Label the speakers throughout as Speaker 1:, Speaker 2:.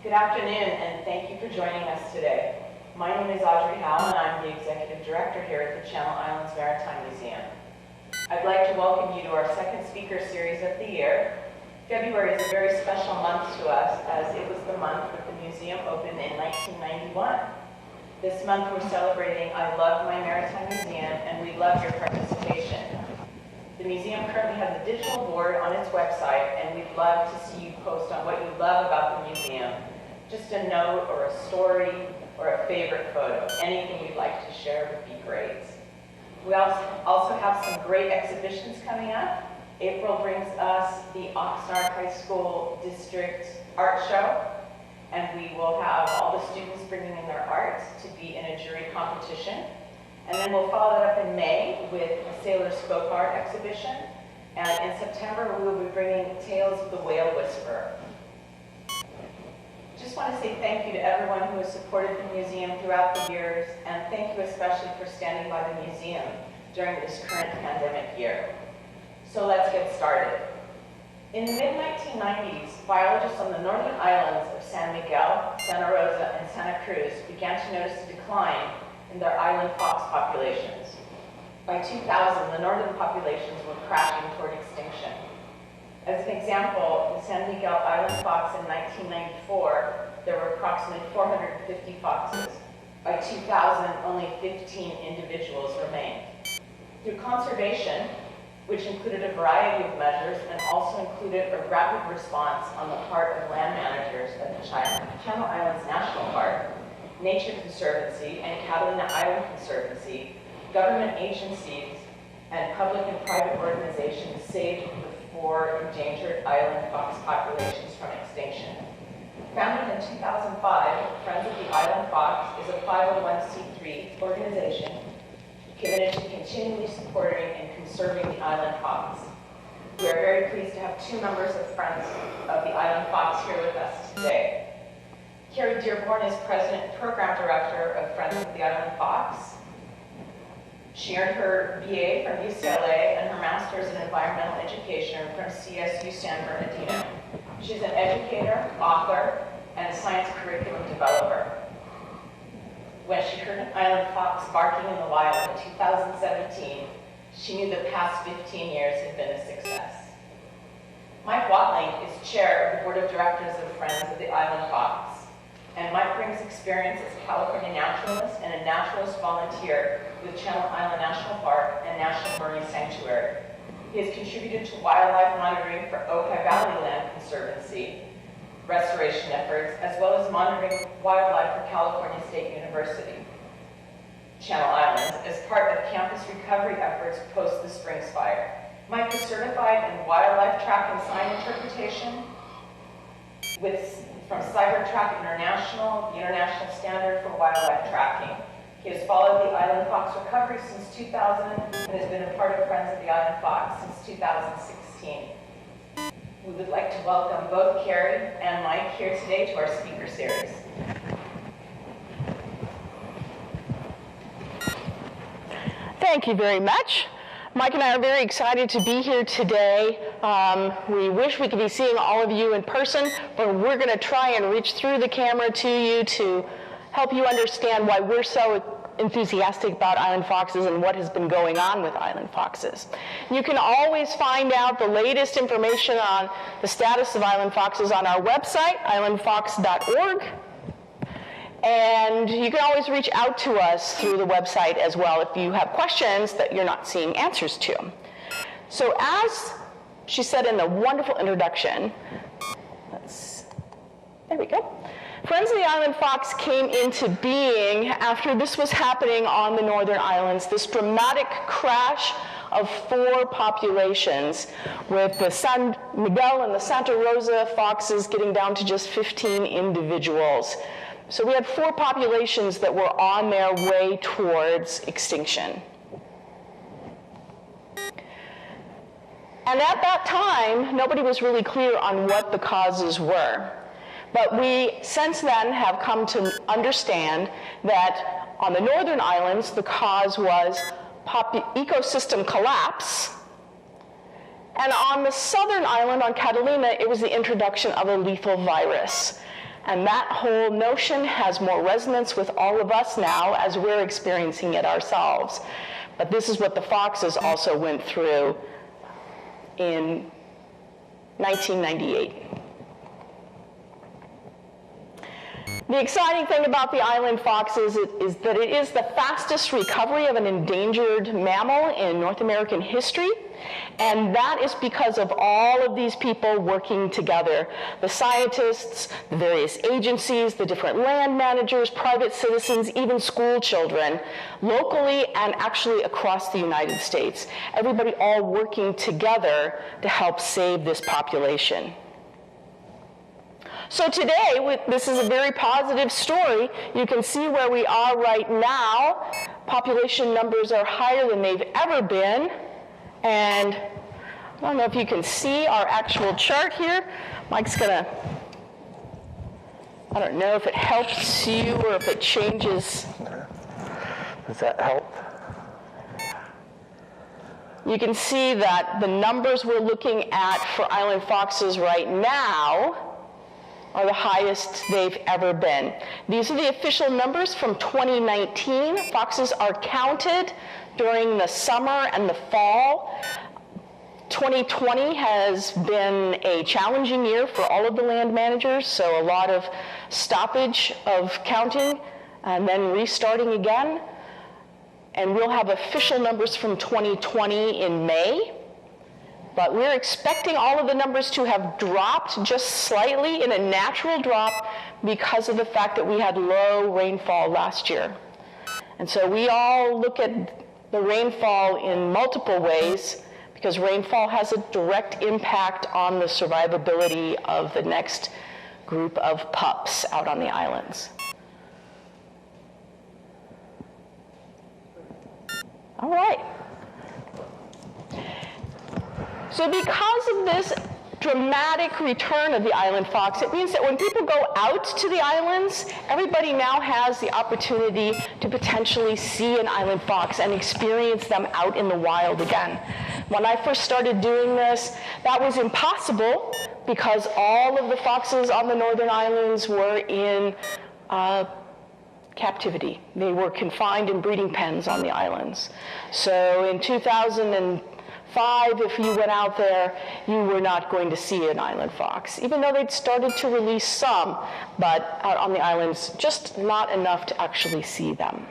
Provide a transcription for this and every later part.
Speaker 1: Good afternoon, and thank you for joining us today. My name is Audrey Howell, and I'm the Executive Director here at the Channel Islands Maritime Museum. I'd like to welcome you to our second speaker series of the year. February is a very special month to us, as it was the month that the museum opened in 1991. This month we're celebrating I Love My Maritime Museum, and we love your participation. The museum currently has a digital board on its website, and we'd love to see you post on what you love about the museum. Just a note or a story or a favorite photo. Anything you'd like to share would be great. We also have some great exhibitions coming up. April brings us the Oxnard High School District Art Show, and we will have all the students bringing in their art to be in a jury competition. And then we'll follow that up in May with a Sailor's Folk Art exhibition. And in September, we will be bringing Tales of the Whale Whisperer. Just want to say thank you to everyone who has supported the museum throughout the years, and thank you especially for standing by the museum during this current pandemic year. So let's get started. In the mid-1990s, biologists on the northern islands of San Miguel, Santa Rosa, and Santa Cruz began to notice a decline in their island fox populations. By 2000, the northern populations were crashing toward extinction. As an example, in San Miguel Island fox in 1994, there were approximately 450 foxes. By 2000, only 15 individuals remained. Through conservation, which included a variety of measures and also included a rapid response on the part of land managers at the Channel Islands National Park, Nature Conservancy, and Catalina Island Conservancy, government agencies and public and private organizations saved the 4 endangered island fox populations from extinction. Founded in 2005, Friends of the Island Fox is a 501c3 organization committed to continually supporting and conserving the island fox. We are very pleased to have 2 members of Friends of the Island Fox here with us today. Keri Dearborn is President and Program Director of Friends of the Island Fox. She earned her BA from UCLA and her Master's in Environmental Education from CSU San Bernardino. She's an educator, author, and science curriculum developer. When she heard an island fox barking in the wild in 2017, she knew the past 15 years had been a success. Mike Watling is Chair of the Board of Directors of Friends of the Island Fox. And Mike brings experience as a California naturalist and a naturalist volunteer with Channel Island National Park and National Marine Sanctuary. He has contributed to wildlife monitoring for Ojai Valley Land Conservancy restoration efforts, as well as monitoring wildlife for California State University Channel Islands as part of campus recovery efforts post the Springs Fire. Mike is certified in wildlife track and sign interpretation from CyberTrack International, the international standard for wildlife tracking. He has followed the Island Fox recovery since 2000 and has been a part of Friends of the Island Fox since 2016. We would like to welcome both Keri and Mike here today to our speaker series.
Speaker 2: Thank you very much. Mike and I are very excited to be here today. We wish we could be seeing all of you in person, but we're going to try and reach through the camera to you to help you understand why we're so enthusiastic about island foxes and what has been going on with island foxes. You can always find out the latest information on the status of island foxes on our website, islandfox.org. And you can always reach out to us through the website as well if you have questions that you're not seeing answers to. So as she said in the wonderful introduction, there we go. Friends of the Island Fox came into being after this was happening on the northern islands, this dramatic crash of 4 populations, with the San Miguel and the Santa Rosa foxes getting down to just 15 individuals. So we had 4 populations that were on their way towards extinction. And at that time, nobody was really clear on what the causes were. But we, since then, have come to understand that on the northern islands, the cause was ecosystem collapse. And on the southern island, on Catalina, it was the introduction of a lethal virus. And that whole notion has more resonance with all of us now as we're experiencing it ourselves. But this is what the foxes also went through in 1998. The exciting thing about the island fox is that it is the fastest recovery of an endangered mammal in North American history. And that is because of all of these people working together. The scientists, the various agencies, the different land managers, private citizens, even school children, locally and actually across the United States. Everybody all working together to help save this population. So today, this is a very positive story. You can see where we are right now. Population numbers are higher than they've ever been. And I don't know if you can see our actual chart here. Mike's gonna, I don't know if it helps you or if it changes.
Speaker 3: Does that help?
Speaker 2: You can see that the numbers we're looking at for island foxes right now are the highest they've ever been. These are the official numbers from 2019. Foxes are counted during the summer and the fall. 2020 has been a challenging year for all of the land managers, so a lot of stoppage of counting and then restarting again. And we'll have official numbers from 2020 in May. But we're expecting all of the numbers to have dropped just slightly in a natural drop because of the fact that we had low rainfall last year. And so we all look at the rainfall in multiple ways because rainfall has a direct impact on the survivability of the next group of pups out on the islands. All right. So because of this dramatic return of the island fox, it means that when people go out to the islands, everybody now has the opportunity to potentially see an island fox and experience them out in the wild again. When I first started doing this, that was impossible because all of the foxes on the northern islands were in captivity. They were confined in breeding pens on the islands. So in 2005, if you went out there, you were not going to see an island fox, even though they'd started to release some, but out on the islands, just not enough to actually see them.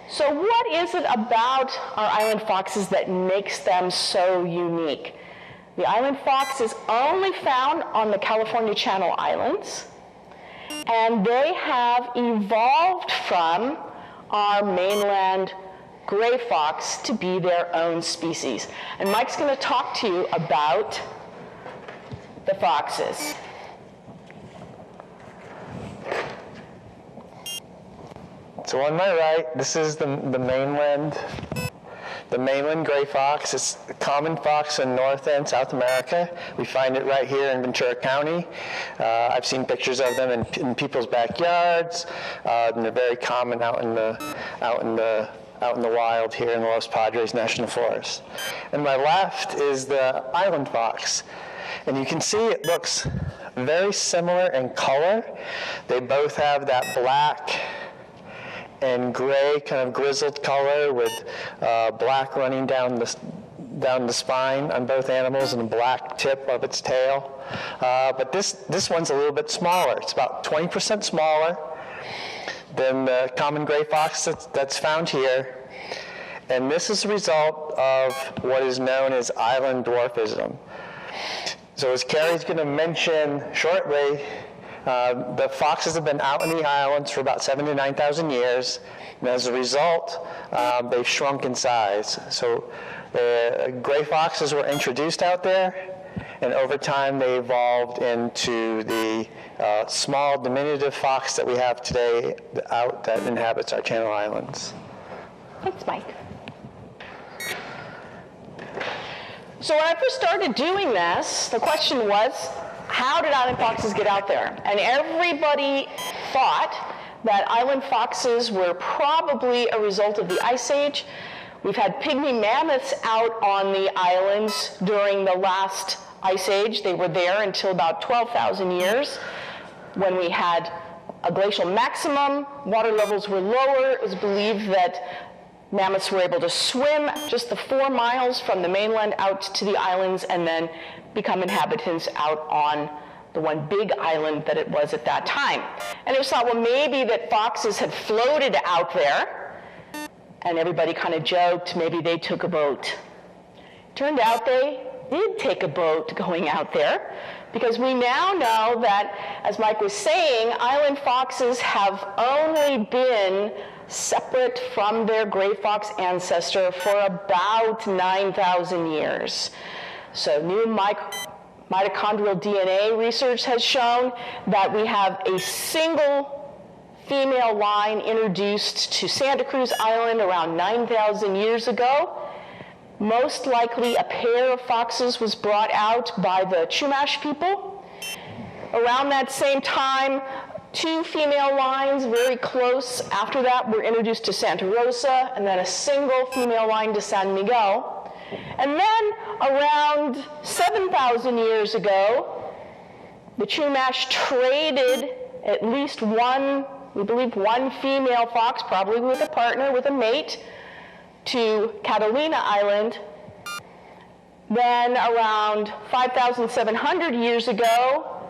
Speaker 2: So what is it about our island foxes that makes them so unique? The island fox is only found on the California Channel Islands, and they have evolved from our mainland gray fox to be their own species. And Mike's going to talk to you about the foxes.
Speaker 3: So on my right, this is the mainland gray fox. It's a common fox in North and South America. We find it right here in Ventura County. I've seen pictures of them in people's backyards, and they're very common out in the wild here in the Los Padres National Forest. And my left is the island fox. And you can see it looks very similar in color. They both have that black and gray kind of grizzled color with black running down the spine on both animals and a black tip of its tail. But this one's a little bit smaller. It's about 20% smaller than the common gray fox that's found here. And this is a result of what is known as island dwarfism. So as Keri's going to mention shortly, the foxes have been out in the islands for about 7,000 to 9,000 years, and as a result, they've shrunk in size. So gray foxes were introduced out there, and over time they evolved into the small diminutive fox that we have today out that inhabits our Channel Islands.
Speaker 2: Thanks, Mike. So when I first started doing this, the question was, how did island foxes get out there? And everybody thought that island foxes were probably a result of the Ice Age. We've had pygmy mammoths out on the islands during the last Ice Age. They were there until about 12,000 years. when we had a glacial maximum, water levels were lower. It was believed that mammoths were able to swim just the 4 miles from the mainland out to the islands and then become inhabitants out on the one big island that it was at that time. And it was thought, well, maybe that foxes had floated out there, and everybody kind of joked, maybe they took a boat. Turned out they did take a boat going out there, because we now know that, as Mike was saying, island foxes have only been separate from their gray fox ancestor for about 9,000 years. So new mitochondrial DNA research has shown that we have a single female line introduced to Santa Cruz Island around 9,000 years ago. Most likely a pair of foxes was brought out by the Chumash people. Around that same time, 2 female lines very close after that were introduced to Santa Rosa, and then a single female line to San Miguel. And then around 7,000 years ago, the Chumash traded at least one, we believe one female fox, probably with a partner, with a mate, to Catalina Island. Then around 5,700 years ago,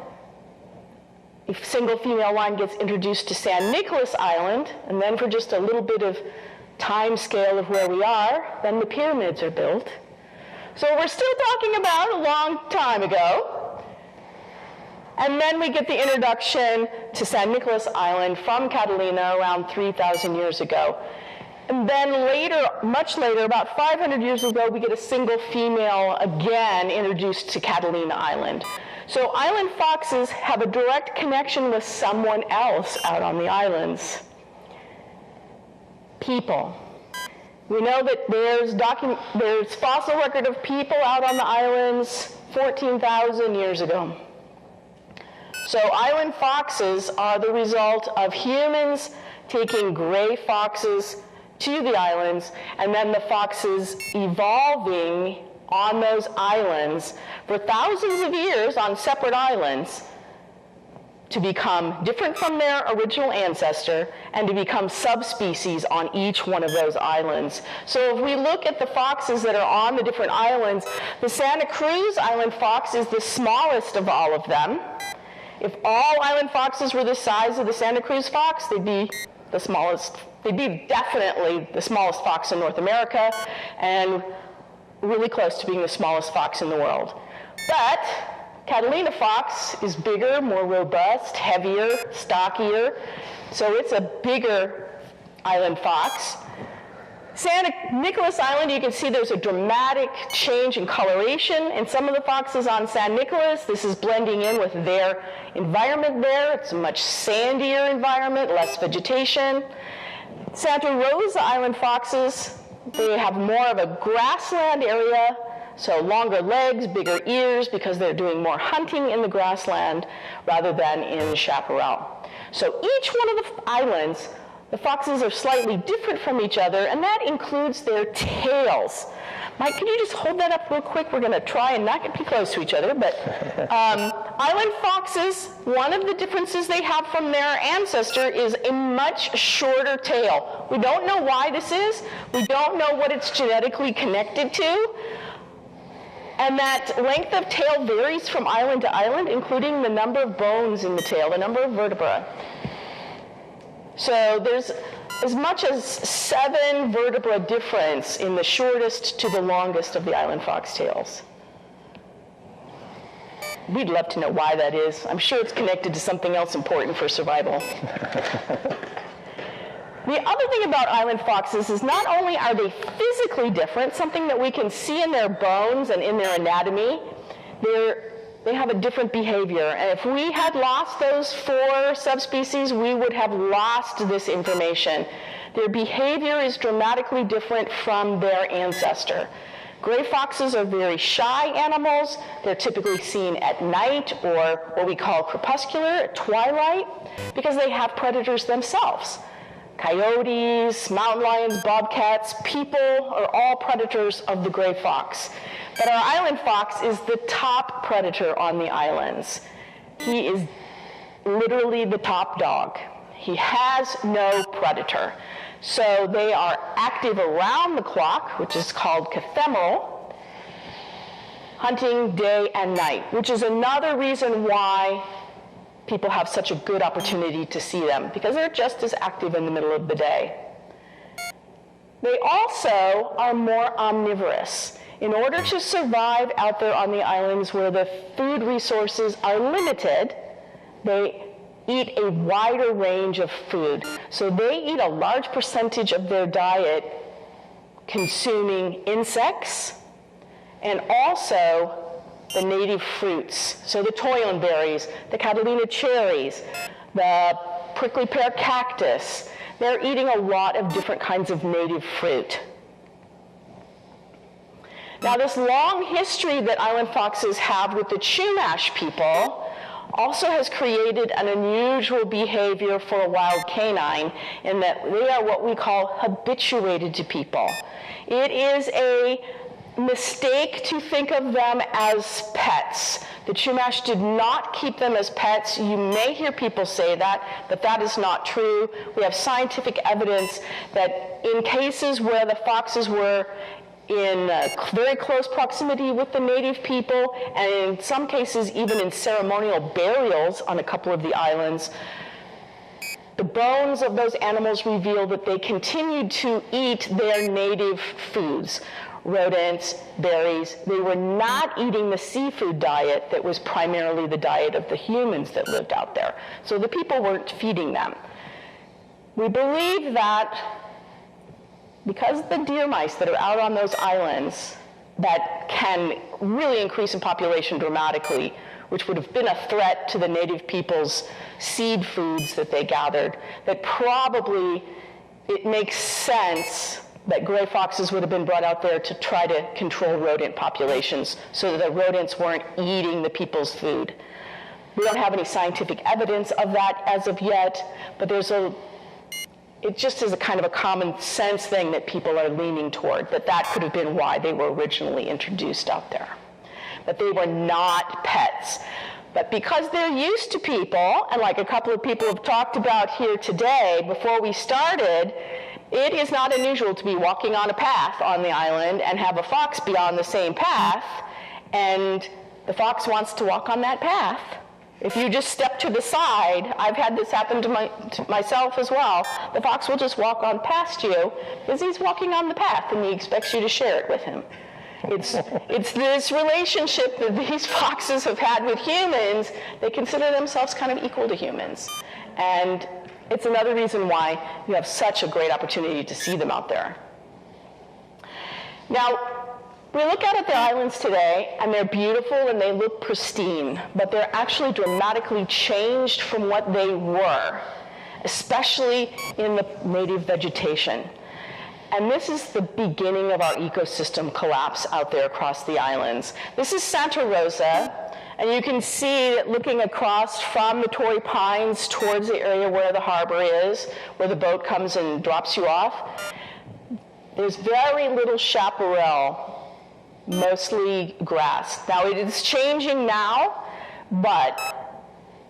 Speaker 2: a single female line gets introduced to San Nicolas Island, and then for just a little bit of time scale of where we are, then the pyramids are built. So we're still talking about a long time ago. And then we get the introduction to San Nicolas Island from Catalina around 3,000 years ago. And then later, much later, about 500 years ago, we get a single female again introduced to Catalina Island. So island foxes have a direct connection with someone else out on the islands. People. We know that there's fossil record of people out on the islands 14,000 years ago. So island foxes are the result of humans taking gray foxes to the islands, and then the foxes evolving on those islands for thousands of years on separate islands to become different from their original ancestor and to become subspecies on each one of those islands. So if we look at the foxes that are on the different islands, the Santa Cruz island fox is the smallest of all of them. If all island foxes were the size of the Santa Cruz fox, they'd be the smallest. They'd be definitely the smallest fox in North America and really close to being the smallest fox in the world. But Catalina fox is bigger, more robust, heavier, stockier, so it's a bigger island fox. Santa Nicolas Island, you can see there's a dramatic change in coloration in some of the foxes on San Nicolas. This is blending in with their environment there. It's a much sandier environment, less vegetation. Santa Rosa Island foxes, they have more of a grassland area, so longer legs, bigger ears, because they're doing more hunting in the grassland rather than in chaparral. So each one of the islands, the foxes are slightly different from each other, and that includes their tails. Mike, can you just hold that up real quick? We're going to try and not get too close to each other, but island foxes, one of the differences they have from their ancestor is a much shorter tail. We don't know why this is. We don't know what it's genetically connected to. And that length of tail varies from island to island, including the number of bones in the tail, the number of vertebrae. So there's as much as 7 vertebra difference in the shortest to the longest of the island fox tails. We'd love to know why that is. I'm sure it's connected to something else important for survival. The other thing about island foxes is not only are they physically different, something that we can see in their bones and in their anatomy, they have a different behavior. And if we had lost those 4 subspecies, we would have lost this information. Their behavior is dramatically different from their ancestor. Gray foxes are very shy animals. They're typically seen at night, or what we call crepuscular, at twilight, because they have predators themselves. Coyotes, mountain lions, bobcats, people are all predators of the gray fox. But our island fox is the top predator on the islands. He is literally the top dog. He has no predator. So they are active around the clock, which is called ephemeral, hunting day and night, which is another reason why people have such a good opportunity to see them, because they're just as active in the middle of the day. They also are more omnivorous. In order to survive out there on the islands where the food resources are limited, they eat a wider range of food. So they eat a large percentage of their diet consuming insects and also the native fruits. So the toyon berries, the Catalina cherries, the prickly pear cactus. They're eating a lot of different kinds of native fruit. Now, this long history that island foxes have with the Chumash people also has created an unusual behavior for a wild canine in that they are what we call habituated to people. It is a mistake to think of them as pets. The Chumash did not keep them as pets. You may hear people say that, but that is not true. We have scientific evidence that in cases where the foxes were in very close proximity with the native people, and in some cases even in ceremonial burials on a couple of the islands, the bones of those animals reveal that they continued to eat their native foods, rodents, berries. They were not eating the seafood diet that was primarily the diet of the humans that lived out there. So the people weren't feeding them. We believe that because the deer mice that are out on those islands that can really increase in population dramatically, which would have been a threat to the native people's seed foods that they gathered, that probably it makes sense that gray foxes would have been brought out there to try to control rodent populations so that the rodents weren't eating the people's food. We don't have any scientific evidence of that as of yet, but it just is a kind of a common sense thing that people are leaning toward, that could have been why they were originally introduced out there. But they were not pets. But because they're used to people, and like a couple of people have talked about here today before we started, it is not unusual to be walking on a path on the island and have a fox be on the same path, and the fox wants to walk on that path. If you just step to the side, I've had this happen to myself as well, the fox will just walk on past you because he's walking on the path and he expects you to share it with him. It's this relationship that these foxes have had with humans. They consider themselves kind of equal to humans. And it's another reason why you have such a great opportunity to see them out there. Now, we look out at the islands today, and they're beautiful and they look pristine, but they're actually dramatically changed from what they were, especially in the native vegetation. And this is the beginning of our ecosystem collapse out there across the islands. This is Santa Rosa, and you can see that looking across from the Torrey Pines towards the area where the harbor is, where the boat comes and drops you off, there's very little chaparral, mostly grass. Now it is changing now, but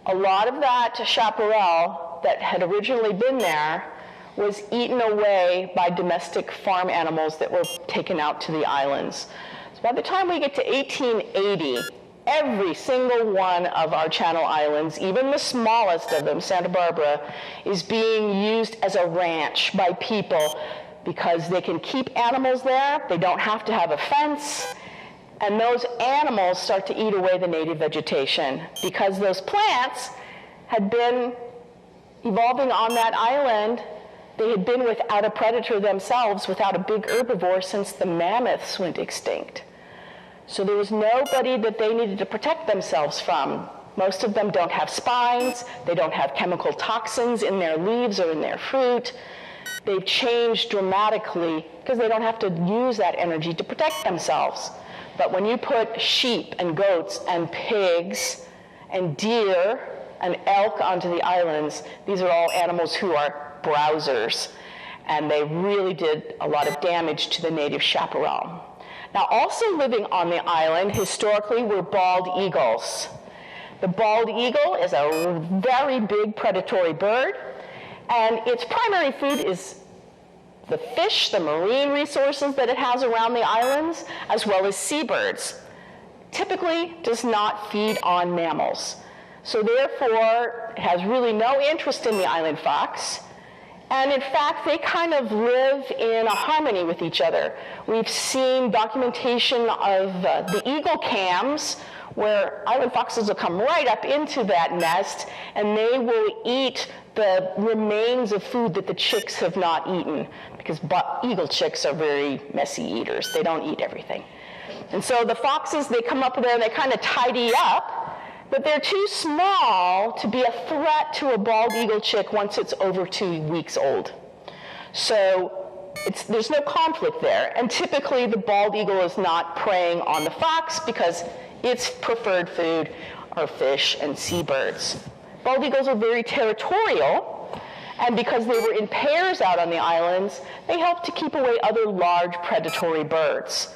Speaker 2: a lot of that chaparral that had originally been there was eaten away by domestic farm animals that were taken out to the islands. So by the time we get to 1880, every single one of our Channel Islands, even the smallest of them, Santa Barbara, is being used as a ranch by people because they can keep animals there, they don't have to have a fence, and those animals start to eat away the native vegetation because those plants had been evolving on that island. They had been without a predator themselves, without a big herbivore since the mammoths went extinct. So there was nobody that they needed to protect themselves from. Most of them don't have spines, they don't have chemical toxins in their leaves or in their fruit. They've changed dramatically because they don't have to use that energy to protect themselves. But when you put sheep and goats and pigs and deer and elk onto the islands, these are all animals who are browsers, and they really did a lot of damage to the native chaparral. Now, also living on the island historically were bald eagles. The bald eagle is a very big predatory bird, and its primary food is the fish, the marine resources that it has around the islands, as well as seabirds. Typically does not feed on mammals. So therefore, it has really no interest in the island fox. And in fact, they kind of live in a harmony with each other. We've seen documentation of the eagle cams, where island foxes will come right up into that nest, and they will eat the remains of food that the chicks have not eaten, because eagle chicks are very messy eaters. They don't eat everything. And so the foxes, they come up there and they kind of tidy up, but they're too small to be a threat to a bald eagle chick once it's over 2 weeks old. So there's no conflict there. And typically the bald eagle is not preying on the fox because its preferred food are fish and seabirds. Bald eagles are very territorial, and because they were in pairs out on the islands, they help to keep away other large predatory birds.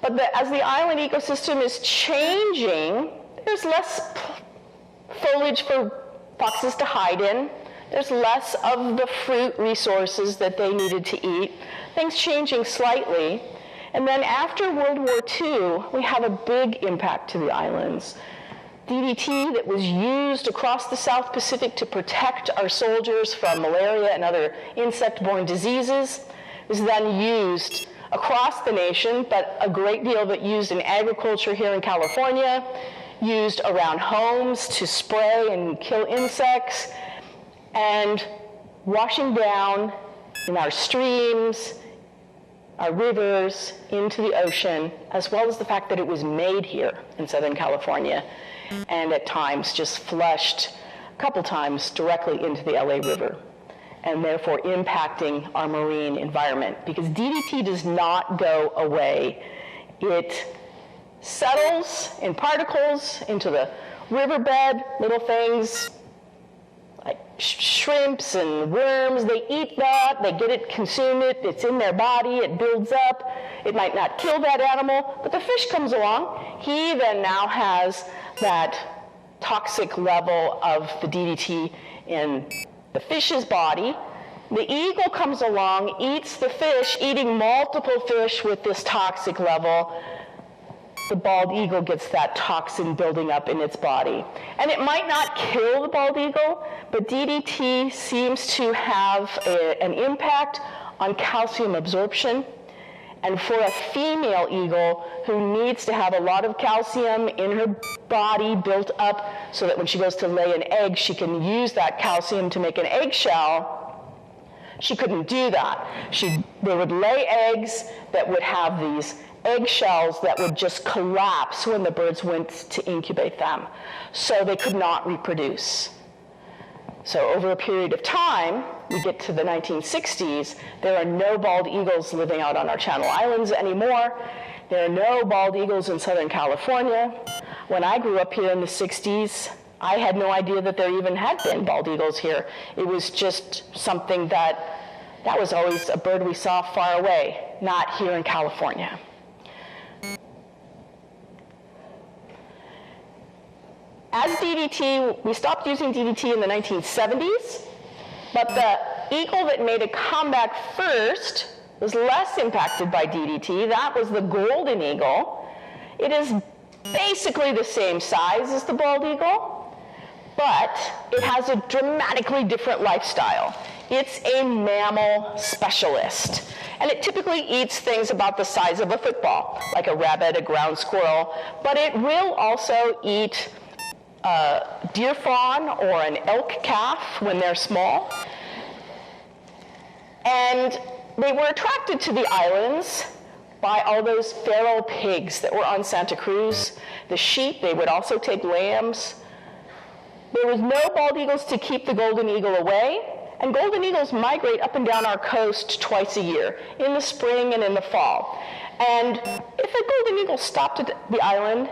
Speaker 2: But as the island ecosystem is changing, there's less foliage for foxes to hide in. There's less of the fruit resources that they needed to eat. Things changing slightly. And then after World War II, we have a big impact to the islands. DDT that was used across the South Pacific to protect our soldiers from malaria and other insect-borne diseases was then used across the nation, but a great deal of it used in agriculture here in California, used around homes to spray and kill insects, and washing down in our streams, our rivers, into the ocean, as well as the fact that it was made here in Southern California, and at times just flushed a couple times directly into the LA River, and therefore impacting our marine environment, because DDT does not go away. It settles in particles into the riverbed, little things like shrimps and worms. They eat that, they get it, consume it, it's in their body, it builds up. It might not kill that animal, but the fish comes along. He then now has that toxic level of the DDT in the fish's body. The eagle comes along, eats the fish, eating multiple fish with this toxic level. The bald eagle gets that toxin building up in its body. And it might not kill the bald eagle, but DDT seems to have an impact on calcium absorption. And for a female eagle who needs to have a lot of calcium in her body built up so that when she goes to lay an egg, she can use that calcium to make an eggshell, she couldn't do that. They would lay eggs that would have these eggshells that would just collapse when the birds went to incubate them. So they could not reproduce. So over a period of time, we get to the 1960s, there are no bald eagles living out on our Channel Islands anymore. There are no bald eagles in Southern California. When I grew up here in the 60s, I had no idea that there even had been bald eagles here. It was just something that was always a bird we saw far away, not here in California. As DDT, we stopped using DDT in the 1970s, but the eagle that made a comeback first was less impacted by DDT. That was the golden eagle. It is basically the same size as the bald eagle, but it has a dramatically different lifestyle. It's a mammal specialist, and it typically eats things about the size of a football, like a rabbit, a ground squirrel, but it will also eat deer fawn or an elk calf when they're small. And they were attracted to the islands by all those feral pigs that were on Santa Cruz. The sheep, they would also take lambs. There was no bald eagles to keep the golden eagle away, and golden eagles migrate up and down our coast twice a year, in the spring and in the fall. And if a golden eagle stopped at the island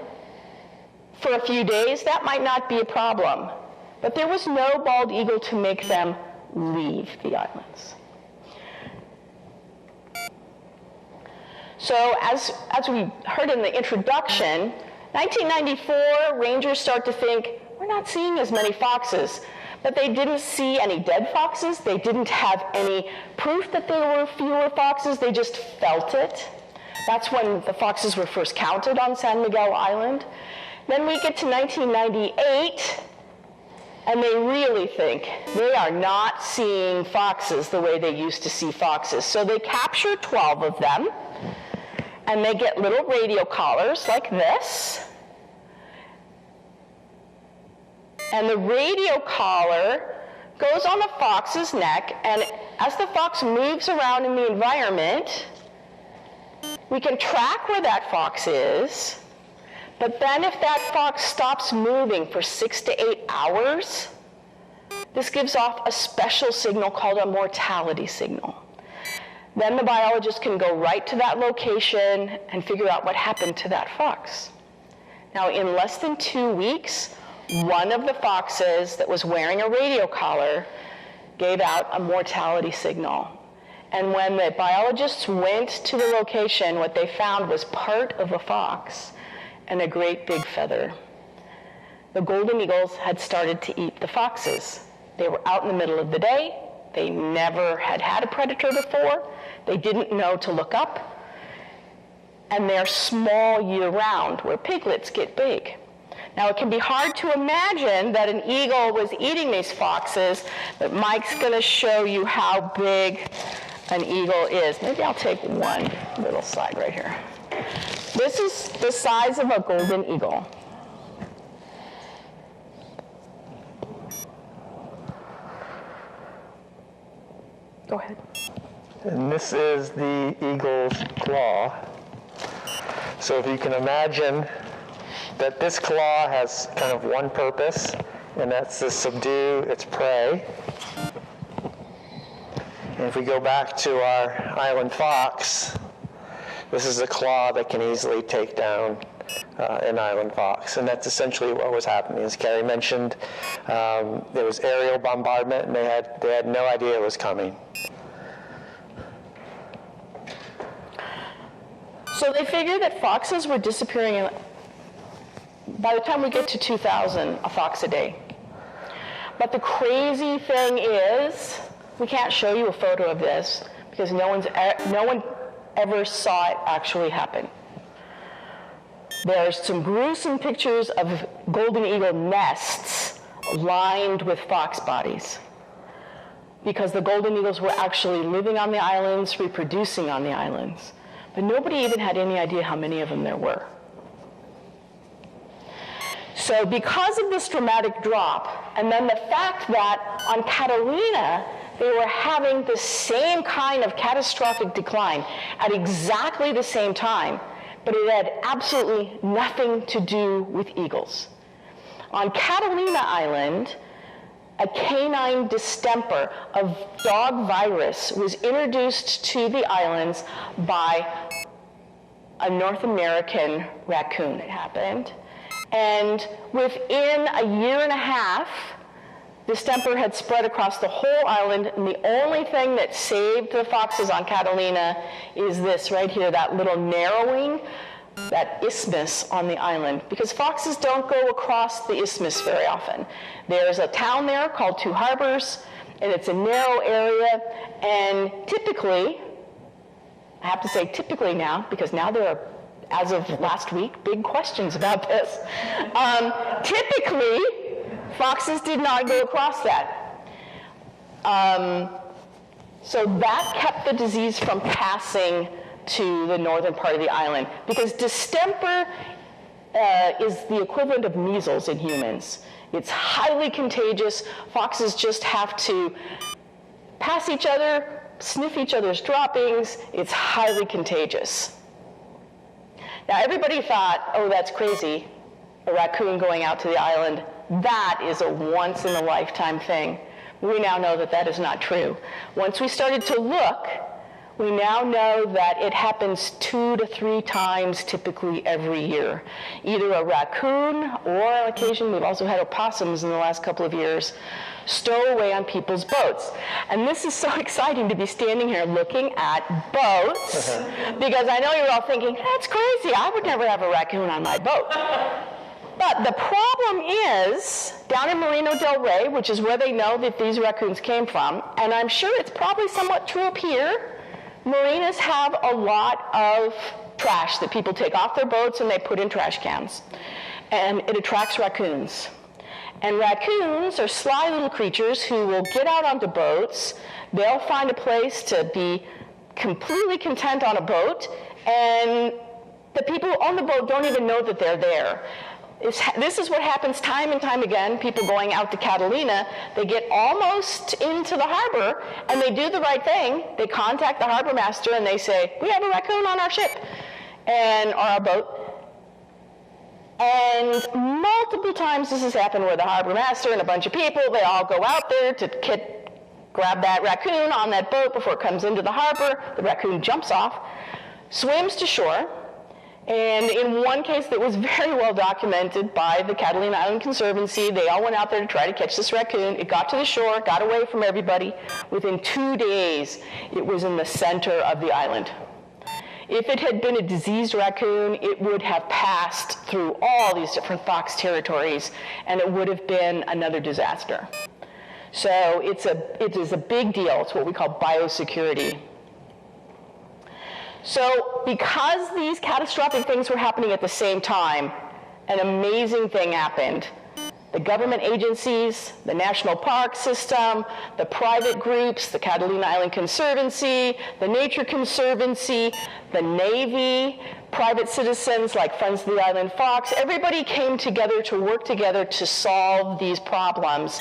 Speaker 2: for a few days, that might not be a problem. But there was no bald eagle to make them leave the islands. So as we heard in the introduction, 1994, rangers start to think, we're not seeing as many foxes. But they didn't see any dead foxes. They didn't have any proof that there were fewer foxes. They just felt it. That's when the foxes were first counted on San Miguel Island. Then we get to 1998, and they really think they are not seeing foxes the way they used to see foxes. So they capture 12 of them, and they get little radio collars like this. And the radio collar goes on the fox's neck, and as the fox moves around in the environment, we can track where that fox is, but then if that fox stops moving for 6 to 8 hours, this gives off a special signal called a mortality signal. Then the biologist can go right to that location and figure out what happened to that fox. Now, in less than 2 weeks, one of the foxes that was wearing a radio collar gave out a mortality signal. And when the biologists went to the location, what they found was part of a fox and a great big feather. The golden eagles had started to eat the foxes. They were out in the middle of the day. They never had had a predator before. They didn't know to look up. And they're small year-round, where piglets get big. Now, it can be hard to imagine that an eagle was eating these foxes, but Mike's going to show you how big an eagle is. Maybe I'll take one little slide right here. This is the size of a golden eagle. Go ahead.
Speaker 3: And this is the eagle's claw. So if you can imagine that this claw has kind of one purpose, and that's to subdue its prey. And if we go back to our island fox, this is a claw that can easily take down an island fox. And that's essentially what was happening. As Keri mentioned, there was aerial bombardment, and they had no idea it was coming.
Speaker 2: So they figured that foxes were disappearing by the time we get to 2000, a fox a day. But the crazy thing is, we can't show you a photo of this because no one ever saw it actually happen. There's some gruesome pictures of golden eagle nests lined with fox bodies because the golden eagles were actually living on the islands, reproducing on the islands. But nobody even had any idea how many of them there were. So because of this dramatic drop, and then the fact that on Catalina, they were having the same kind of catastrophic decline at exactly the same time, but it had absolutely nothing to do with eagles. On Catalina Island, a canine distemper of dog virus was introduced to the islands by a North American raccoon, it happened. And within a year and a half, distemper had spread across the whole island, and the only thing that saved the foxes on Catalina is this right here, that little narrowing, that isthmus on the island, because foxes don't go across the isthmus very often. There's a town there called Two Harbors, and it's a narrow area, and typically, I have to say typically now, because now there are, as of last week, big questions about this. Typically, foxes did not go across that. So that kept the disease from passing to the northern part of the island, because distemper is the equivalent of measles in humans. It's highly contagious. Foxes just have to pass each other, sniff each other's droppings. It's highly contagious. Now, everybody thought, oh, that's crazy, a raccoon going out to the island. That is a once-in-a-lifetime thing. We now know that that is not true. Once we started to look, We now know that it happens 2 to 3 times typically every year. Either a raccoon or on occasion, we've also had opossums in the last couple of years, stow away on people's boats. And this is so exciting to be standing here looking at boats, because I know you're all thinking, that's crazy, I would never have a raccoon on my boat. But the problem is, down in Marino del Rey, which is where they know that these raccoons came from, and I'm sure it's probably somewhat true up here, marinas have a lot of trash that people take off their boats and they put in trash cans. And it attracts raccoons. And raccoons are sly little creatures who will get out onto boats, they'll find a place to be completely content on a boat, and the people who own the boat don't even know that they're there. This is what happens time and time again. People going out to Catalina, they get almost into the harbor and they do the right thing. They contact the harbor master and they say, we have a raccoon on our ship or our boat. And multiple times this has happened where the harbor master and a bunch of people, they all go out there to grab that raccoon on that boat before it comes into the harbor. The raccoon jumps off, swims to shore. And in one case that was very well documented by the Catalina Island Conservancy, they all went out there to try to catch this raccoon. It got to the shore, got away from everybody. Within 2 days, it was in the center of the island. If it had been a diseased raccoon, it would have passed through all these different fox territories, and it would have been another disaster. So it is a big deal. It's what we call biosecurity. So because these catastrophic things were happening at the same time, an amazing thing happened. The government agencies, the National Park System, the private groups, the Catalina Island Conservancy, the Nature Conservancy, the Navy, private citizens like Friends of the Island Fox, everybody came together to work together to solve these problems.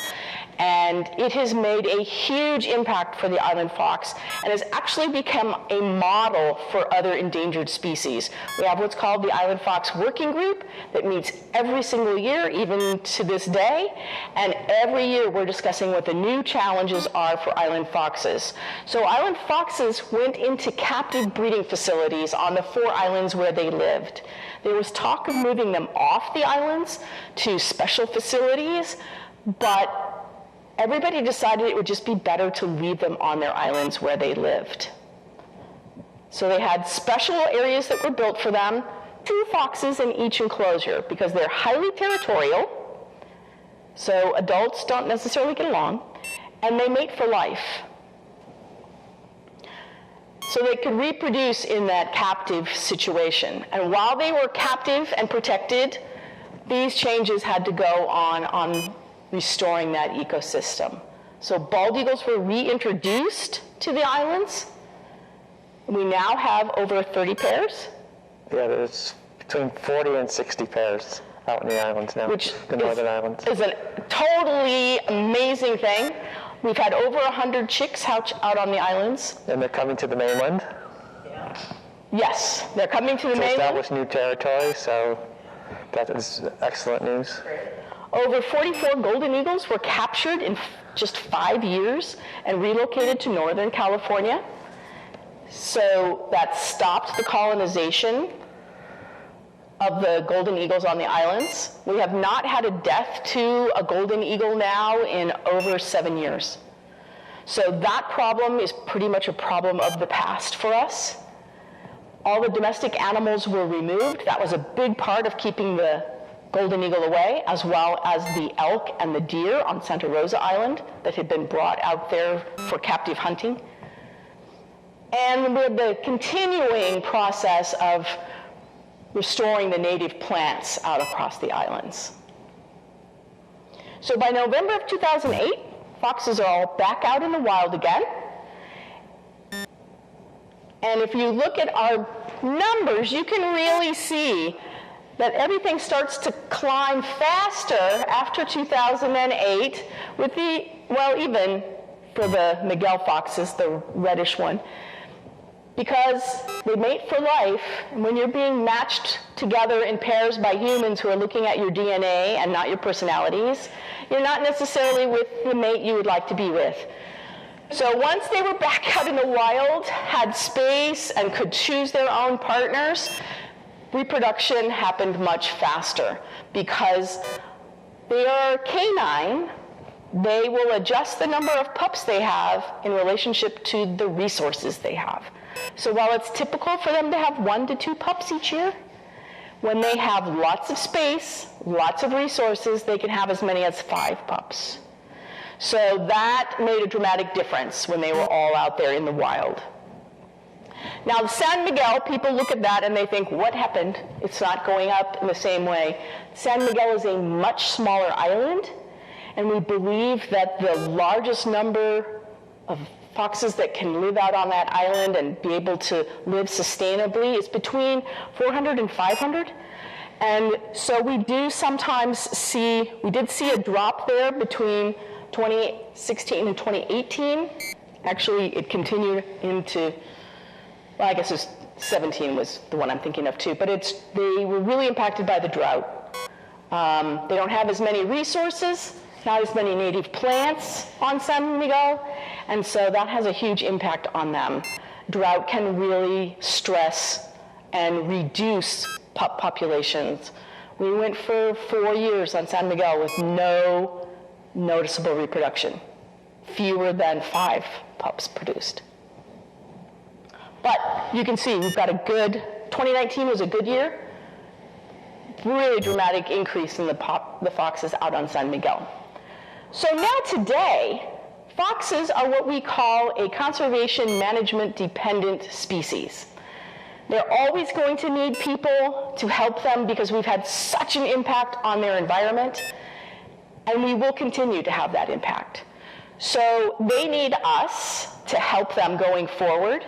Speaker 2: And it has made a huge impact for the island fox and has actually become a model for other endangered species. We have what's called the Island Fox Working Group that meets every single year, even to this day. And every year we're discussing what the new challenges are for island foxes. So island foxes went into captive breeding facilities on the 4 islands where they lived. There was talk of moving them off the islands to special facilities, but everybody decided it would just be better to leave them on their islands where they lived. So they had special areas that were built for them, 2 foxes in each enclosure, because they're highly territorial, so adults don't necessarily get along, and they mate for life. So they could reproduce in that captive situation. And while they were captive and protected, these changes had to go on restoring that ecosystem. So bald eagles were reintroduced to the islands. We now have over 30 pairs.
Speaker 3: Yeah, there's between 40 and 60 pairs out in the islands now,
Speaker 2: which
Speaker 3: the northern islands.
Speaker 2: Is a totally amazing thing. We've had over 100 chicks out on the islands.
Speaker 3: And they're coming to the mainland?
Speaker 1: Yeah.
Speaker 2: Yes, they're coming to the mainland.
Speaker 3: To establish new territory, so that is excellent news.
Speaker 1: Great.
Speaker 2: Over 44 golden eagles were captured in just 5 years and relocated to Northern California. So that stopped the colonization of the golden eagles on the islands. We have not had a death to a golden eagle now in over 7 years. So that problem is pretty much a problem of the past for us. All the domestic animals were removed. That was a big part of keeping the golden eagle away, as well as the elk and the deer on Santa Rosa Island that had been brought out there for captive hunting. And we had the continuing process of restoring the native plants out across the islands. So by November of 2008, foxes are all back out in the wild again. And if you look at our numbers, you can really see that everything starts to climb faster after 2008 with even for the Miguel foxes, the reddish one, because they mate for life. And when you're being matched together in pairs by humans who are looking at your DNA and not your personalities, you're not necessarily with the mate you would like to be with. So once they were back out in the wild, had space, and could choose their own partners, reproduction happened much faster because they are canine. They will adjust the number of pups they have in relationship to the resources they have. So while it's typical for them to have 1 to 2 pups each year, when they have lots of space, lots of resources, they can have as many as 5 pups. So that made a dramatic difference when they were all out there in the wild. Now, San Miguel, people look at that and they think, what happened? It's not going up in the same way. San Miguel is a much smaller island, and we believe that the largest number of foxes that can live out on that island and be able to live sustainably is between 400 and 500. And so we do sometimes see, we did see a drop there between 2016 and 2018. Actually, it continued into, well, I guess it was 17 was the one I'm thinking of too, but they were really impacted by the drought. They don't have as many resources, not as many native plants on San Miguel, and so that has a huge impact on them. Drought can really stress and reduce pup populations. We went for 4 years on San Miguel with no noticeable reproduction, fewer than 5 pups produced. But you can see we've got a good, 2019 was a good year, really dramatic increase in the foxes out on San Miguel. So now today, foxes are what we call a conservation management dependent species. They're always going to need people to help them because we've had such an impact on their environment, and we will continue to have that impact. So they need us to help them going forward,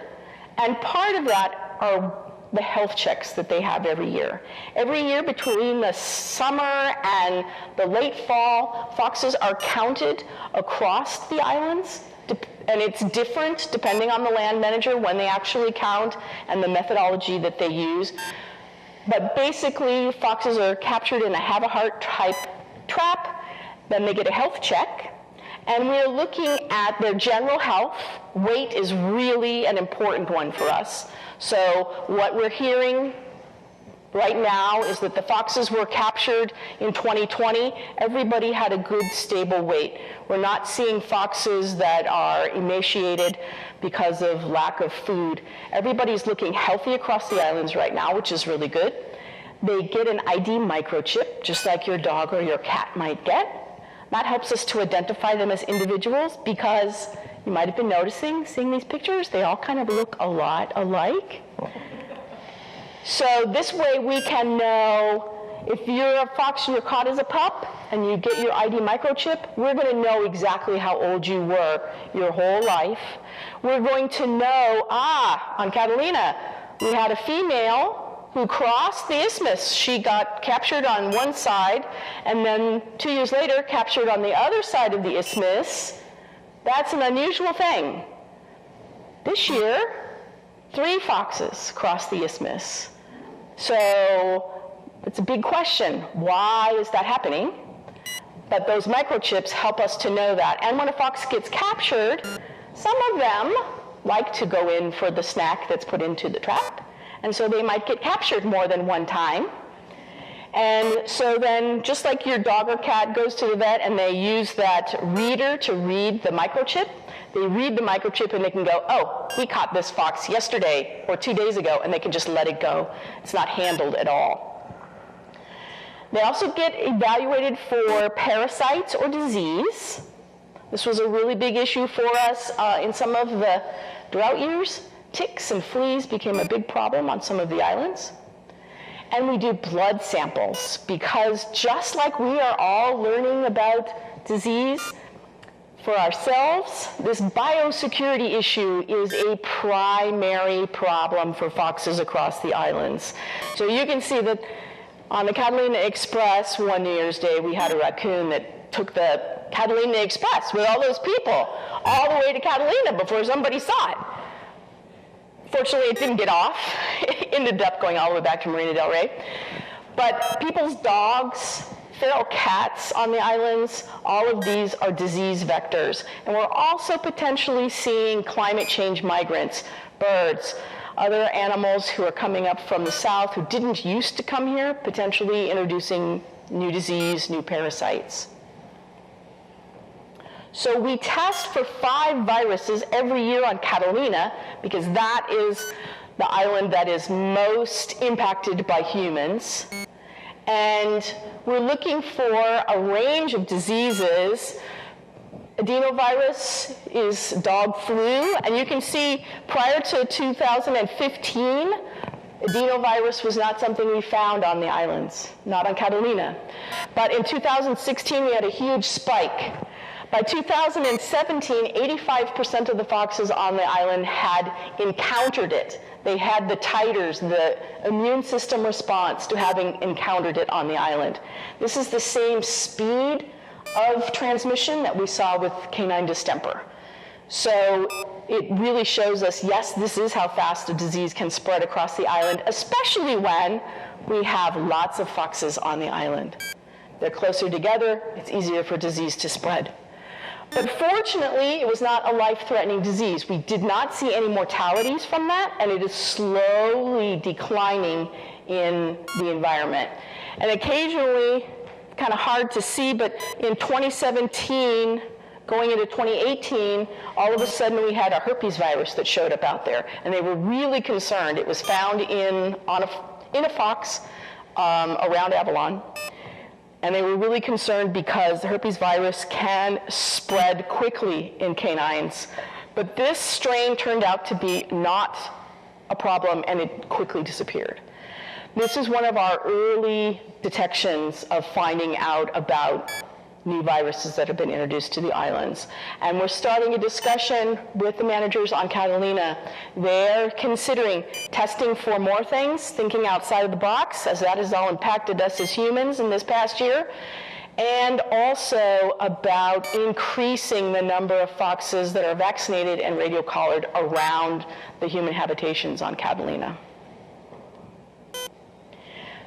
Speaker 2: and part of that are the health checks that they have every year. Every year between the summer and the late fall, foxes are counted across the islands, and it's different depending on the land manager when they actually count and the methodology that they use. But basically, foxes are captured in a have-a-heart type trap, then they get a health check, and we're looking at their general health. Weight is really an important one for us. So what we're hearing right now is that the foxes were captured in 2020. Everybody had a good, stable weight. We're not seeing foxes that are emaciated because of lack of food. Everybody's looking healthy across the islands right now, which is really good. They get an ID microchip, just like your dog or your cat might get. That helps us to identify them as individuals because you might have been noticing, seeing these pictures, they all kind of look a lot alike. So this way we can know if you're a fox and you're caught as a pup and you get your ID microchip, we're going to know exactly how old you were your whole life. We're going to know, on Catalina, we had a female who crossed the isthmus. She got captured on one side and then 2 years later captured on the other side of the isthmus. That's an unusual thing. This year, 3 foxes crossed the isthmus. So it's a big question. Why is that happening? But those microchips help us to know that. And when a fox gets captured, some of them like to go in for the snack that's put into the trap. And so they might get captured more than one time. And so then, just like your dog or cat goes to the vet and they use that reader to read the microchip, they read the microchip and they can go, oh, we caught this fox yesterday or 2 days ago, and they can just let it go. It's not handled at all. They also get evaluated for parasites or disease. This was a really big issue for us in some of the drought years. Ticks and fleas became a big problem on some of the islands. And we do blood samples because just like we are all learning about disease for ourselves, this biosecurity issue is a primary problem for foxes across the islands. So you can see that on the Catalina Express one New Year's Day, we had a raccoon that took the Catalina Express with all those people all the way to Catalina before somebody saw it. Fortunately, it didn't get off. It ended up going all the way back to Marina del Rey. But people's dogs feral cats on the islands. All of these are disease vectors. And we're also potentially seeing climate change migrants, birds, other animals who are coming up from the south who didn't used to come here, potentially introducing new disease, new parasites. So we test for 5 viruses every year on Catalina because that is the island that is most impacted by humans. And we're looking for a range of diseases. Adenovirus is dog flu, and you can see prior to 2015, adenovirus was not something we found on the islands, not on Catalina. But in 2016, we had a huge spike. By 2017, 85% of the foxes on the island had encountered it. They had the titers, the immune system response to having encountered it on the island. This is the same speed of transmission that we saw with canine distemper. So it really shows us, yes, this is how fast a disease can spread across the island, especially when we have lots of foxes on the island. They're closer together, it's easier for disease to spread. But fortunately, it was not a life-threatening disease. We did not see any mortalities from that, and it is slowly declining in the environment. And occasionally, kind of hard to see, but in 2017, going into 2018, all of a sudden we had a herpes virus that showed up out there, and they were really concerned. It was found in a fox around Avalon. And they were really concerned because the herpes virus can spread quickly in canines. But this strain turned out to be not a problem, and it quickly disappeared. This is one of our early detections of finding out about new viruses that have been introduced to the islands. And we're starting a discussion with the managers on Catalina. They're considering testing for more things, thinking outside of the box, as that has all impacted us as humans in this past year, and also about increasing the number of foxes that are vaccinated and radio-collared around the human habitations on Catalina.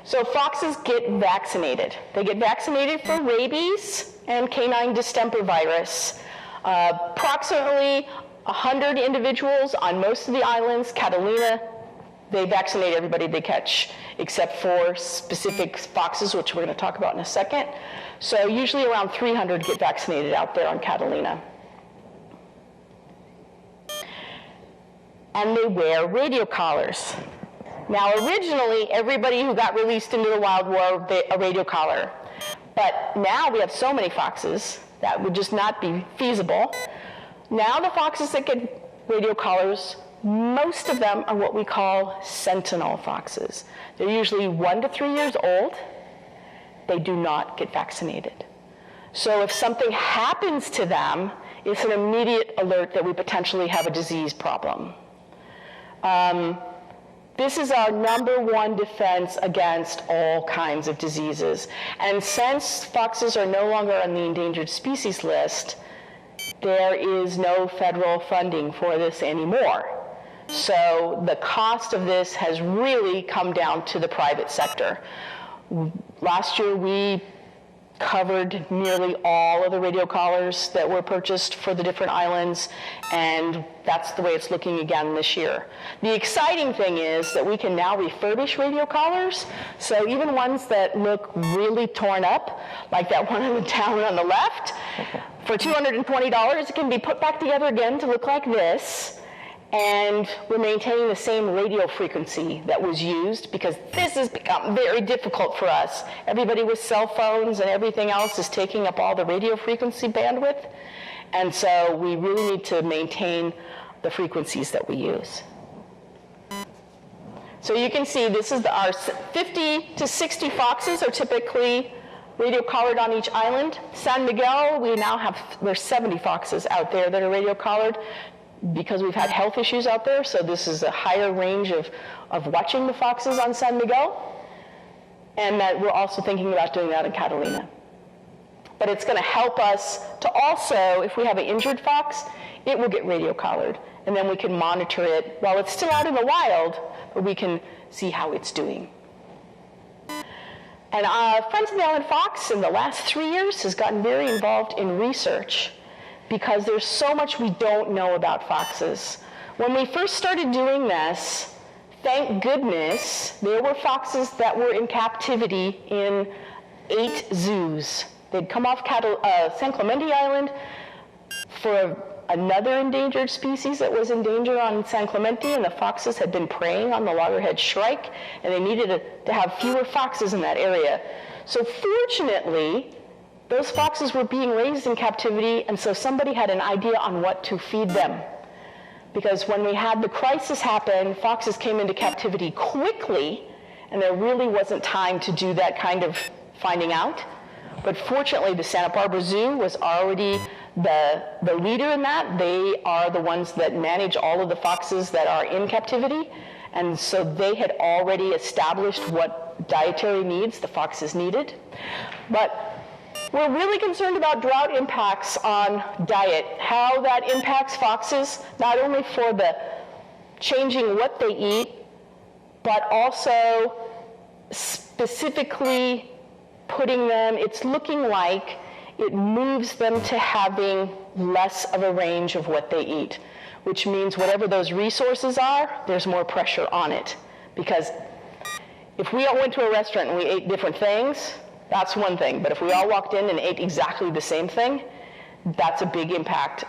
Speaker 2: So foxes get vaccinated. They get vaccinated for rabies and canine distemper virus. Approximately 100 individuals on most of the islands. Catalina, they vaccinate everybody they catch, except for specific foxes, which we're going to talk about in a second. So usually around 300 get vaccinated out there on Catalina. And they wear radio collars. Now, originally, everybody who got released into the wild wore a radio collar. But now we have so many foxes that would just not be feasible. Now the foxes that get radio collars, most of them are what we call sentinel foxes. They're usually 1 to 3 years old. They do not get vaccinated. So if something happens to them, it's an immediate alert that we potentially have a disease problem. This is our #1 defense against all kinds of diseases. And since foxes are no longer on the endangered species list, there is no federal funding for this anymore. So the cost of this has really come down to the private sector. Last year, we covered nearly all of the radio collars that were purchased for the different islands, and that's the way it's looking again this year. The exciting thing is that we can now refurbish radio collars, so even ones that look really torn up, like that one in the town on the left, for $220, it can be put back together again to look like this, and we're maintaining the same radio frequency that was used, because this has become very difficult for us. Everybody with cell phones and everything else is taking up all the radio frequency bandwidth, and so we really need to maintain the frequencies that we use. So you can see this is our 50 to 60 foxes are typically radio collared on each island. San Miguel, there's 70 foxes out there that are radio collared, because we've had health issues out there, so this is a higher range of watching the foxes on San Miguel, and that we're also thinking about doing that in Catalina. But it's going to help us to also, if we have an injured fox, it will get radio collared, and then we can monitor it while it's still out in the wild, but we can see how it's doing. And Friends of the Island Fox in the last 3 years has gotten very involved in research because there's so much we don't know about foxes. When we first started doing this, thank goodness, there were foxes that were in captivity in 8 zoos. They'd come off San Clemente Island for another endangered species that was in danger on San Clemente, and the foxes had been preying on the loggerhead shrike, and they needed to have fewer foxes in that area. So fortunately, those foxes were being raised in captivity, and so somebody had an idea on what to feed them. Because when we had the crisis happen, foxes came into captivity quickly, and there really wasn't time to do that kind of finding out. But fortunately, the Santa Barbara Zoo was already the leader in that. They are the ones that manage all of the foxes that are in captivity. And so they had already established what dietary needs the foxes needed. But we're really concerned about drought impacts on diet, how that impacts foxes, not only for the changing what they eat, but also specifically putting them, it's looking like it moves them to having less of a range of what they eat, which means whatever those resources are, there's more pressure on it. Because if we all went to a restaurant and we ate different things, that's one thing. But if we all walked in and ate exactly the same thing, that's a big impact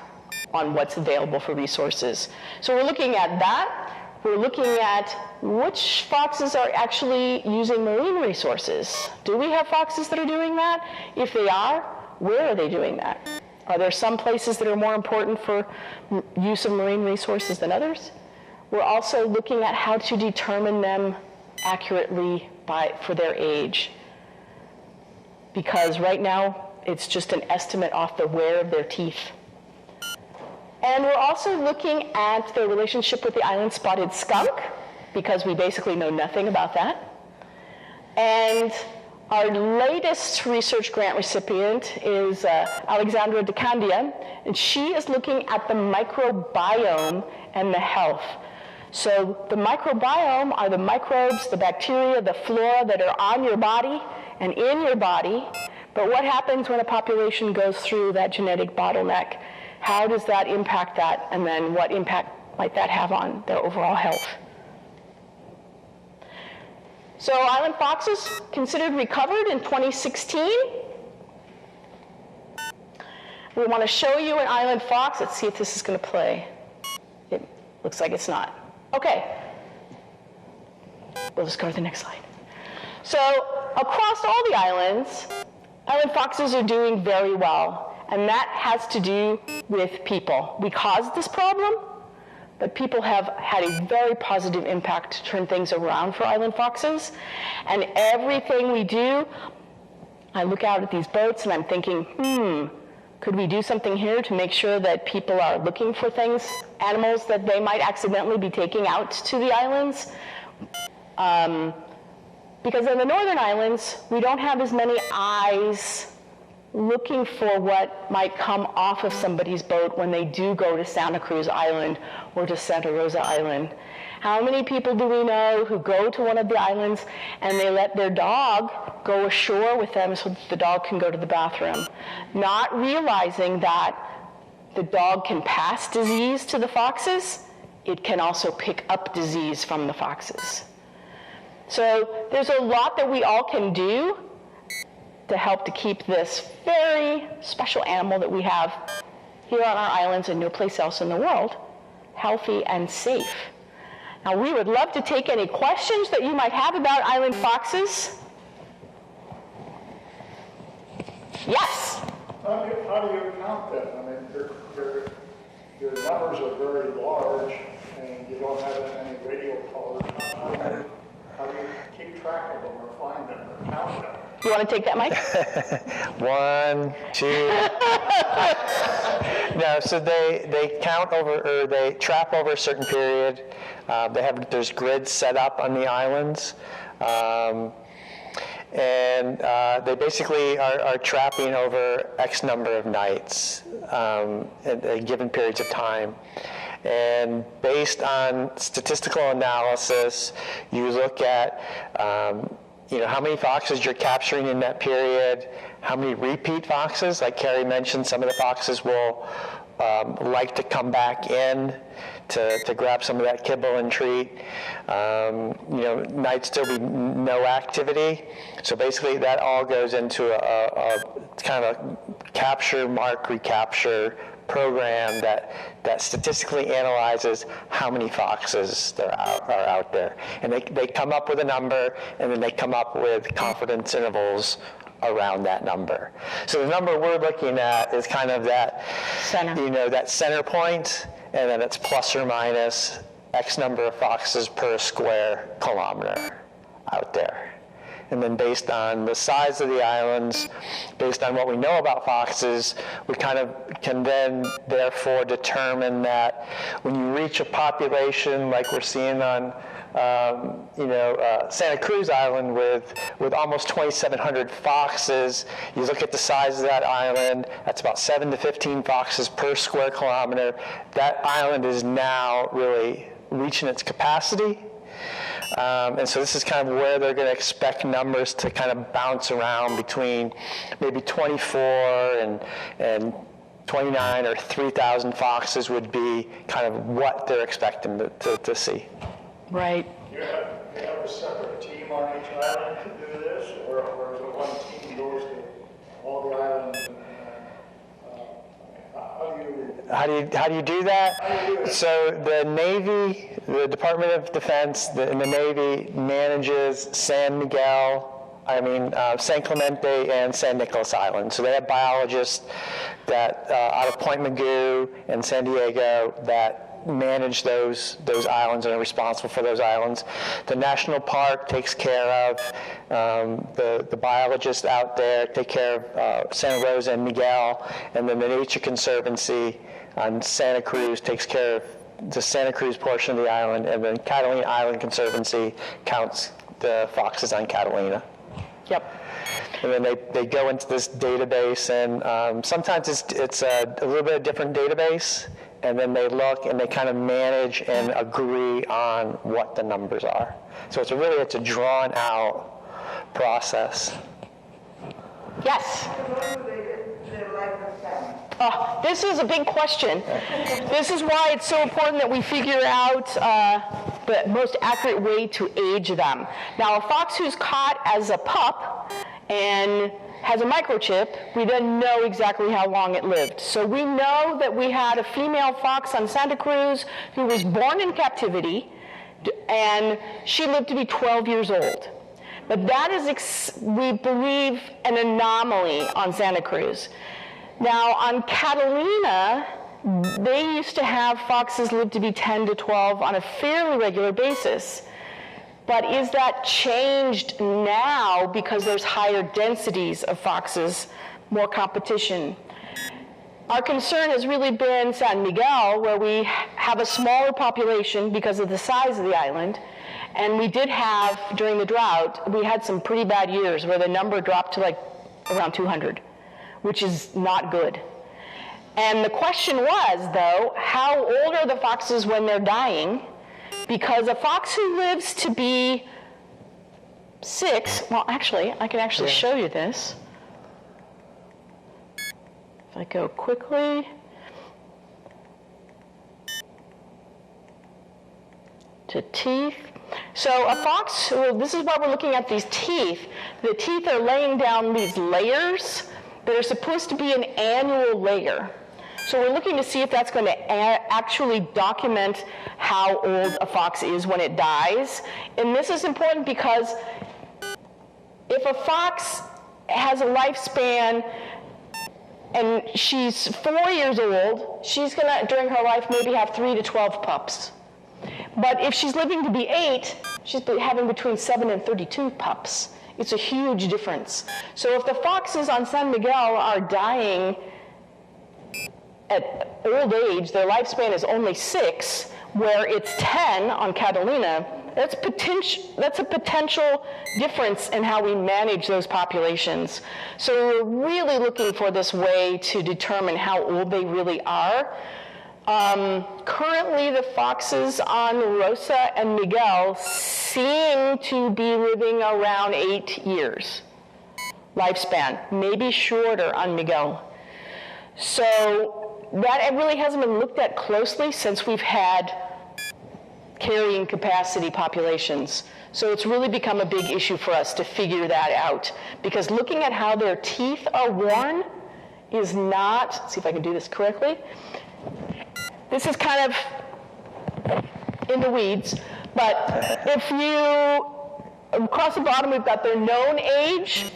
Speaker 2: on what's available for resources. So we're looking at that. We're looking at which foxes are actually using marine resources. Do we have foxes that are doing that? If they are, where are they doing that? Are there some places that are more important for use of marine resources than others? We're also looking at how to determine them accurately for their age. Because right now, it's just an estimate off the wear of their teeth. And we're also looking at the relationship with the island spotted skunk, because we basically know nothing about that. And our latest research grant recipient is Alexandra DeCandia, and she is looking at the microbiome and the health. So the microbiome are the microbes, the bacteria, the flora that are on your body and in your body. But what happens when a population goes through that genetic bottleneck? How does that impact that? And then what impact might that have on their overall health? So island foxes considered recovered in 2016. We want to show you an island fox. Let's see if this is going to play. It looks like it's not. Okay. We'll just go to the next slide. So across all the islands, island foxes are doing very well. And that has to do with people. We caused this problem, but people have had a very positive impact to turn things around for island foxes. And everything we do, I look out at these boats and I'm thinking, could we do something here to make sure that people are looking for things, animals that they might accidentally be taking out to the islands? Because in the northern islands, we don't have as many eyes looking for what might come off of somebody's boat when they do go to Santa Cruz Island or to Santa Rosa Island. How many people do we know who go to one of the islands and they let their dog go ashore with them so that the dog can go to the bathroom, not realizing that the dog can pass disease to the foxes, it can also pick up disease from the foxes. So there's a lot that we all can do to help to keep this very special animal that we have here on our islands and no place else in the world healthy and safe. Now, we would love to take any questions that you might have about island foxes. Yes?
Speaker 4: How do you count them? I mean, your numbers are very large, and you don't have any radio collars. How do you keep track of them or find them or count them?
Speaker 2: You want to take that, Mike?
Speaker 3: 1, 2. No, so they count over, or they trap over a certain period. There's grids set up on the islands. And they basically are trapping over X number of nights at given periods of time. And based on statistical analysis, you look at how many foxes you're capturing in that period, how many repeat foxes, like Keri mentioned, some of the foxes will like to come back in to grab some of that kibble and treat. Might still be no activity. So basically that all goes into a kind of a capture, mark, recapture program that statistically analyzes how many foxes there are out there. And they come up with a number, and then they come up with confidence intervals around that number. So the number we're looking at is kind of that center, that center point, and then it's plus or minus X number of foxes per square kilometer out there. And then based on the size of the islands, based on what we know about foxes, we kind of can then therefore determine that when you reach a population like we're seeing on Santa Cruz Island with almost 2,700 foxes, you look at the size of that island, that's about 7 to 15 foxes per square kilometer. That island is now really reaching its capacity. And so this is kind of where they're going to expect numbers to kind of bounce around between maybe 24 and 29 or 3,000 foxes would be kind of what they're expecting to see.
Speaker 2: Right.
Speaker 4: You have a separate team on each island to do this, or is it one team goes to all the islands?
Speaker 3: How do you do that? So the Navy, the Department of Defense, and the Navy manages San Clemente and San Nicolas Island. So they have biologists that out of Point Mugu and San Diego that manage those islands and are responsible for those islands. The National Park takes care of the biologists out there, take care of Santa Rosa and Miguel, and then the Nature Conservancy on Santa Cruz takes care of the Santa Cruz portion of the island, and then Catalina Island Conservancy counts the foxes on Catalina.
Speaker 2: Yep.
Speaker 3: And then they go into this database, and sometimes it's a little bit of different database, and then they look and they kind of manage and agree on what the numbers are. So it's a drawn out process.
Speaker 2: Yes? This is a big question. This is why it's so important that we figure out the most accurate way to age them. Now, a fox who's caught as a pup and has a microchip, we then know exactly how long it lived. So we know that we had a female fox on Santa Cruz who was born in captivity, and she lived to be 12 years old. But that is, we believe, an anomaly on Santa Cruz. Now, on Catalina, they used to have foxes live to be 10 to 12 on a fairly regular basis. But is that changed now because there's higher densities of foxes, more competition? Our concern has really been San Miguel, where we have a smaller population because of the size of the island. And we did have, during the drought, we had some pretty bad years where the number dropped to like around 200, which is not good. And the question was, though, how old are the foxes when they're dying? Because a fox who lives to be 6, well, actually, I can actually show you this. If I go quickly to teeth. So a fox, well, this is why we're looking at these teeth. The teeth are laying down these layers that are supposed to be an annual layer. So we're looking to see if that's going to actually document how old a fox is when it dies. And this is important because if a fox has a lifespan and she's 4 years old, she's going to, during her life, maybe have 3 to 12 pups. But if she's living to be 8, she's having between 7 and 32 pups. It's a huge difference. So if the foxes on San Miguel are dying at old age, their lifespan is only 6, where it's 10 on Catalina, that's a potential difference in how we manage those populations. So we're really looking for this way to determine how old they really are. Currently, the foxes on Rosa and Miguel seem to be living around 8 years lifespan, maybe shorter on Miguel. So that really hasn't been looked at closely since we've had carrying capacity populations. So it's really become a big issue for us to figure that out, because looking at how their teeth are worn is not, let's see if I can do this correctly. This is kind of in the weeds, but if you, across the bottom we've got their known age,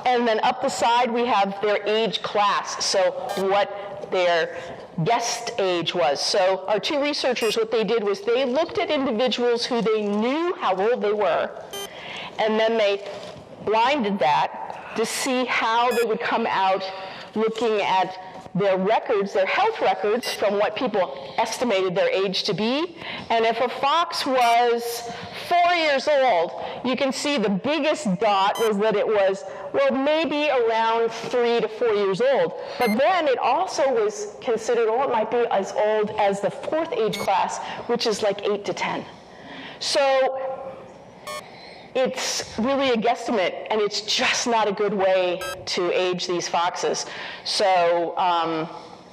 Speaker 2: and then up the side we have their age class, so what their guessed age was. So our two researchers, what they did was they looked at individuals who they knew how old they were, and then they blinded that to see how they would come out looking at their records, their health records, from what people estimated their age to be. And if a fox was 4 years old, you can see the biggest dot was that it was, well, maybe around 3 to 4 years old. But then it also was considered, oh, it might be as old as the fourth age class, which is like 8 to 10. So it's really a guesstimate, and it's just not a good way to age these foxes. So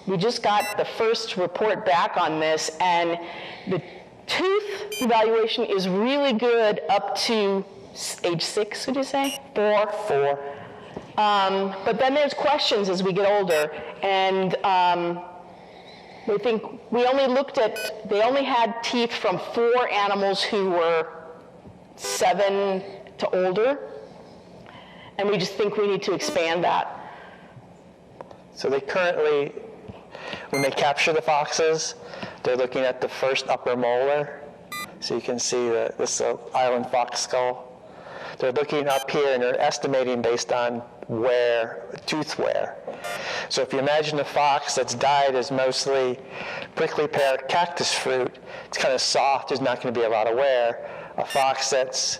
Speaker 2: we just got the first report back on this, and the tooth evaluation is really good up to age 6, would you say? 4? 4. But then there's questions as we get older, and we think we only looked at, they only had teeth from 4 animals who were 7 to older, and we just think we need to expand that.
Speaker 3: So they currently, when they capture the foxes, they're looking at the first upper molar. So you can see this island fox skull. They're looking up here and they're estimating based on tooth wear. So if you imagine a fox that's dyed as mostly prickly pear cactus fruit, it's kind of soft, there's not going to be a lot of wear. A fox that's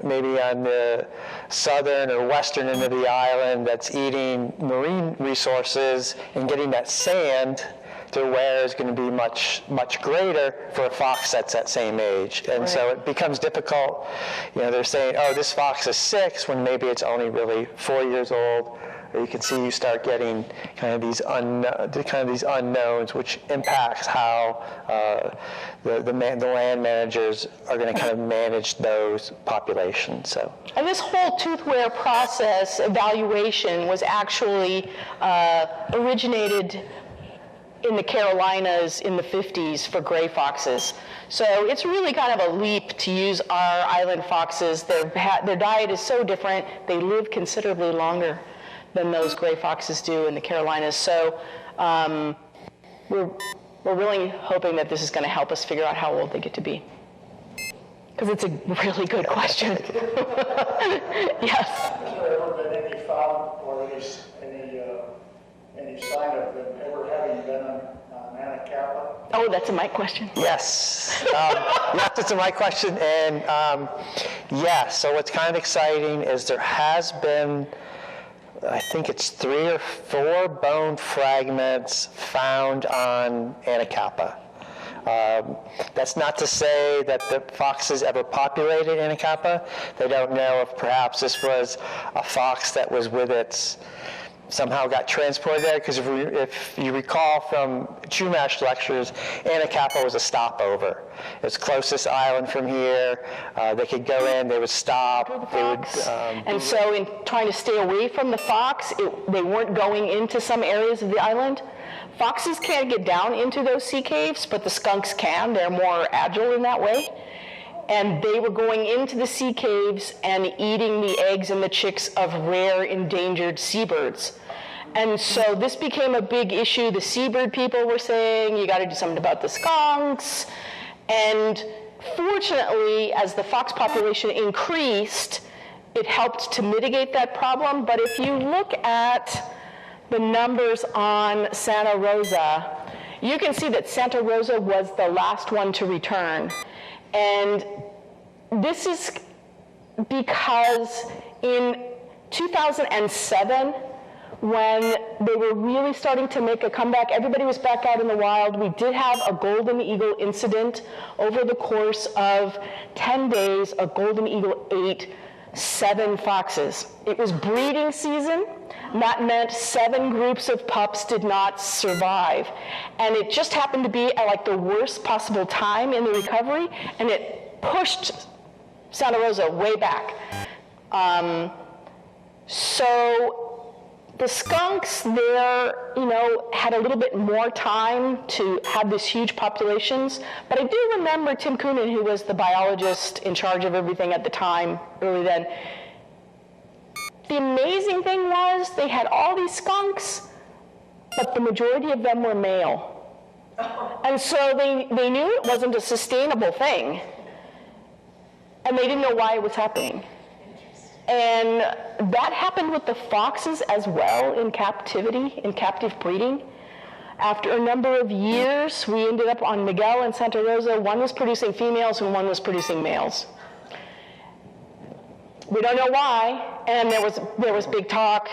Speaker 3: maybe on the southern or western end of the island that's eating marine resources and getting that sand, their wear is going to be much, much greater for a fox that's that same age. And so it becomes difficult. You know, they're saying, oh, this fox is 6 when maybe it's only really 4 years old. Or you can see you start getting kind of these unknowns, which impacts how the land managers are going to kind of manage those populations. So.
Speaker 2: And this whole tooth wear process evaluation was actually originated in the Carolinas in the 50s for gray foxes. So it's really kind of a leap to use our island foxes. Their diet is so different, they live considerably longer than those gray foxes do in the Carolinas. So we're really hoping that this is going to help us figure out how old they get to be. Because it's a really good question. Yes.
Speaker 4: Has there ever been any found or any sign of them ever having been on Anacapa?
Speaker 2: Oh, that's a Mike question.
Speaker 3: Yes. Yes, it's a Mike question. And yes, so what's kind of exciting is there has been, I think it's 3 or 4 bone fragments found on Anacapa. That's not to say that the foxes ever populated Anacapa. They don't know if perhaps this was a fox that was with its, somehow got transported there, because if you recall from Chumash lectures, Anacapa was a stopover. It was closest island from here. They could go in, they would stop. They would,
Speaker 2: and so in trying to stay away from the fox, they weren't going into some areas of the island. Foxes can't get down into those sea caves, but the skunks can. They're more agile in that way. And they were going into the sea caves and eating the eggs and the chicks of rare endangered seabirds. And so this became a big issue. The seabird people were saying, you got to do something about the skunks. And fortunately, as the fox population increased, it helped to mitigate that problem. But if you look at the numbers on Santa Rosa, you can see that Santa Rosa was the last one to return. And this is because in 2007, when they were really starting to make a comeback. Everybody was back out in the wild. We did have a golden eagle incident over the course of 10 days. A golden eagle ate 7 foxes. It was breeding season. That meant 7 groups of pups did not survive. And it just happened to be at like the worst possible time in the recovery, and it pushed Santa Rosa way back. So the skunks there, had a little bit more time to have these huge populations. But I do remember Tim Coonan, who was the biologist in charge of everything at the time, early then. The amazing thing was they had all these skunks, but the majority of them were male. And so they knew it wasn't a sustainable thing. And they didn't know why it was happening. And that happened with the foxes as well in captivity, in captive breeding. After a number of years, we ended up on Miguel and Santa Rosa. One was producing females and one was producing males. We don't know why, and there was big talk.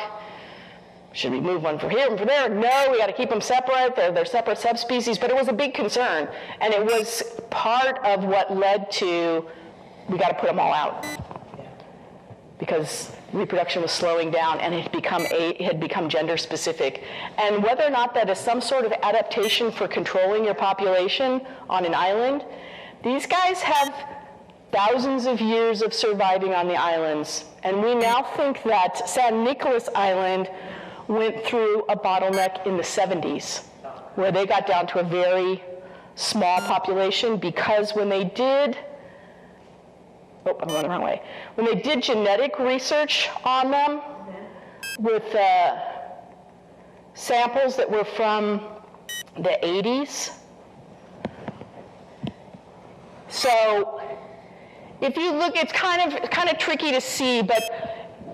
Speaker 2: Should we move one for here and for there? No, we got to keep them separate. They're separate subspecies, but it was a big concern, and it was part of what led to we got to put them all out because reproduction was slowing down, and it had become gender specific. And whether or not that is some sort of adaptation for controlling your population on an island, these guys have thousands of years of surviving on the islands. And we now think that San Nicolas Island went through a bottleneck in the 70s, where they got down to a very small population because when they did, I'm going the wrong way. When they did genetic research on them with samples that were from the 80s. So if you look, it's kind of tricky to see, but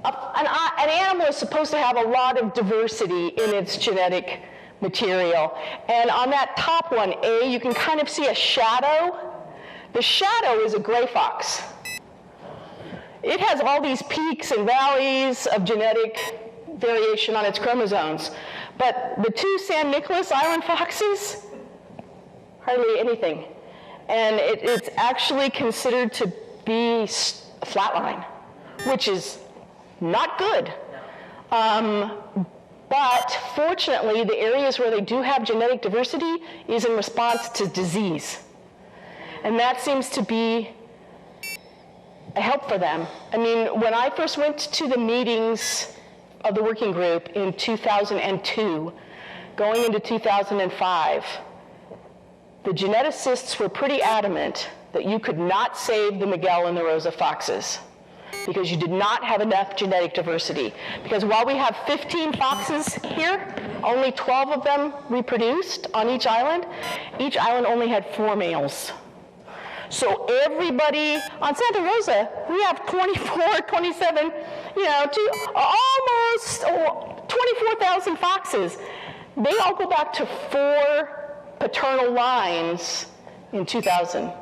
Speaker 2: an animal is supposed to have a lot of diversity in its genetic material. And on that top one, A, you can kind of see a shadow. The shadow is a gray fox. It has all these peaks and valleys of genetic variation on its chromosomes. But the 2 San Nicolas Island foxes, hardly anything. And it's actually considered to be a flatline, which is not good. But fortunately, the areas where they do have genetic diversity is in response to disease. And that seems to be a help for them. I mean, when I first went to the meetings of the working group in 2002, going into 2005, the geneticists were pretty adamant that you could not save the Miguel and the Rosa foxes because you did not have enough genetic diversity. Because while we have 15 foxes here, only 12 of them reproduced on each island. Each island only had 4 males. So everybody on Santa Rosa, we have 24, 27, to almost 24,000 foxes. They all go back to 4 paternal lines in 2000.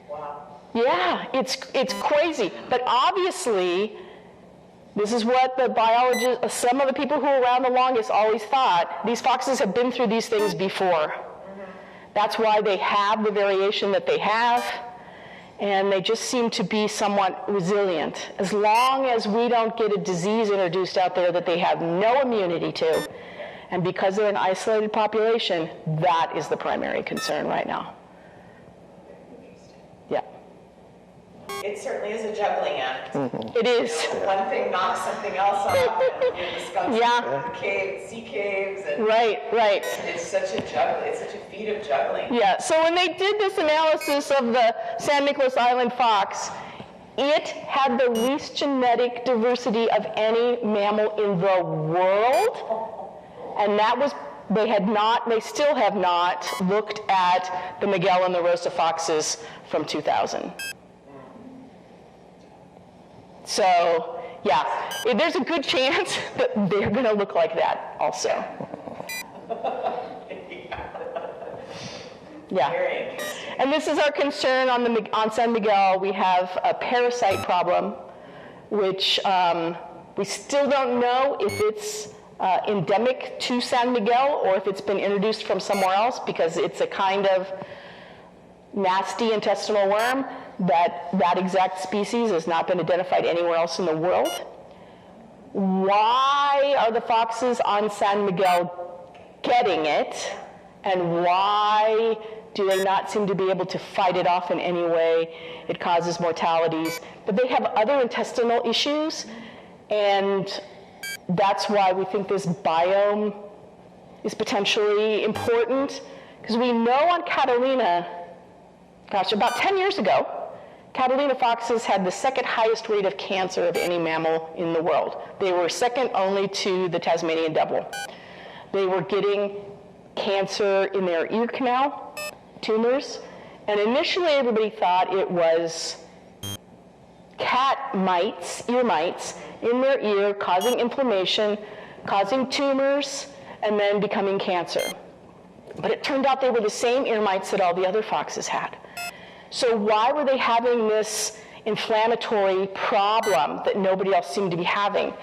Speaker 1: Wow.
Speaker 2: Yeah, it's crazy. But obviously, this is what the biologists, some of the people who were around the longest always thought, these foxes have been through these things before. That's why they have the variation that they have, and they just seem to be somewhat resilient. As long as we don't get a disease introduced out there that they have no immunity to, and because they're an isolated population, that is the primary concern right now. Yeah.
Speaker 1: It certainly is a juggling act.
Speaker 2: It is.
Speaker 1: One thing knocks something else off, and the skunks
Speaker 2: Yeah.
Speaker 1: the caves, sea caves, and
Speaker 2: Right.
Speaker 1: it's such a juggle. It's such a feat of juggling.
Speaker 2: Yeah, so when they did this analysis of the San Nicolas Island fox, it had the least genetic diversity of any mammal in the world. And that was, they still have not looked at the Miguel and the Rosa foxes from 2000. So, yeah, there's a good chance that they're going to look like that also. Yeah.
Speaker 1: Very interesting.
Speaker 2: And this is our concern on San Miguel. We have a parasite problem, which We still don't know if it's endemic to San Miguel or if it's been introduced from somewhere else, because it's a kind of nasty intestinal worm that exact species has not been identified anywhere else in the world. Why are the foxes on San Miguel getting it, and why do they not seem to be able to fight it off in any way? It causes mortalities, but they have other intestinal issues, and that's why we think this biome is potentially important, because we know on Catalina, gosh, about 10 years ago, Catalina foxes had the second highest rate of cancer of any mammal in the world. They were second only to the Tasmanian devil. They were getting cancer in their ear canal, tumors, and initially everybody thought it was cat mites, ear mites, in their ear causing inflammation, causing tumors, and then becoming cancer. But it turned out they were the same ear mites that all the other foxes had. So why were they having this inflammatory problem that nobody else seemed to be having?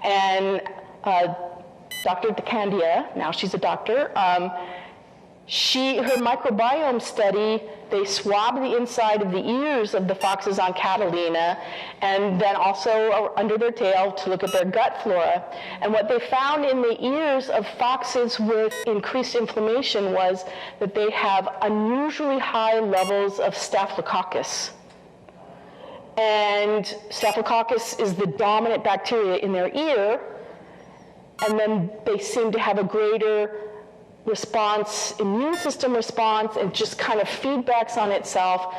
Speaker 2: And Dr. DeCandia, now she's a doctor, her microbiome study, they swabbed the inside of the ears of the foxes on Catalina, and then also under their tail to look at their gut flora. And what they found in the ears of foxes with increased inflammation was that they have unusually high levels of Staphylococcus. And Staphylococcus is the dominant bacteria in their ear, and then they seem to have a greater response, immune system response, and just kind of feedbacks on itself.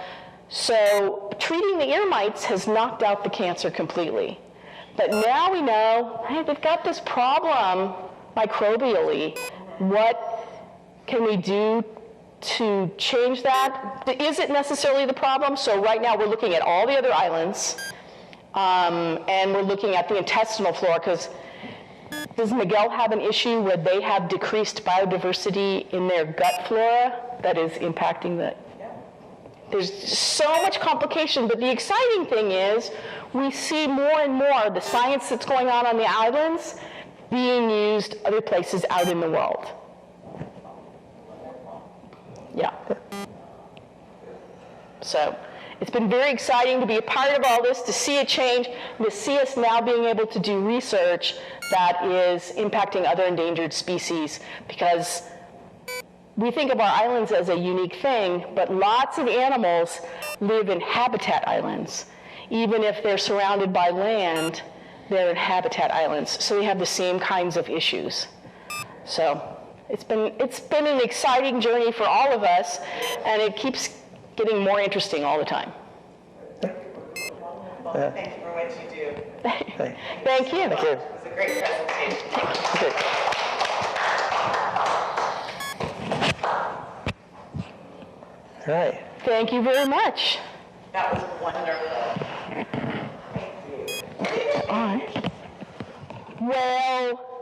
Speaker 2: So treating the ear mites has knocked out the cancer completely. But now we know, hey, they've got this problem microbially. What can we do to change that? Is it necessarily the problem? So right now we're looking at all the other islands, and we're looking at the intestinal flora, because does Miguel have an issue where they have decreased biodiversity in their gut flora that is impacting the... There's so much complication, but the exciting thing is we see more and more the science that's going on the islands being used other places out in the world. Yeah. So it's been very exciting to be a part of all this, to see it change, and to see us now being able to do research that is impacting other endangered species, because we think of our islands as a unique thing, but lots of animals live in habitat islands. Even if they're surrounded by land, they're in habitat islands, so they have the same kinds of issues. So it's been an exciting journey for all of us, and it keeps getting more interesting all the time.
Speaker 1: Well, thank you for what you do.
Speaker 2: Thank you.
Speaker 3: Thank you.
Speaker 1: It was a great presentation.
Speaker 3: Okay. All right.
Speaker 2: Thank you very much.
Speaker 1: That was wonderful. Thank you.
Speaker 2: All right. Well,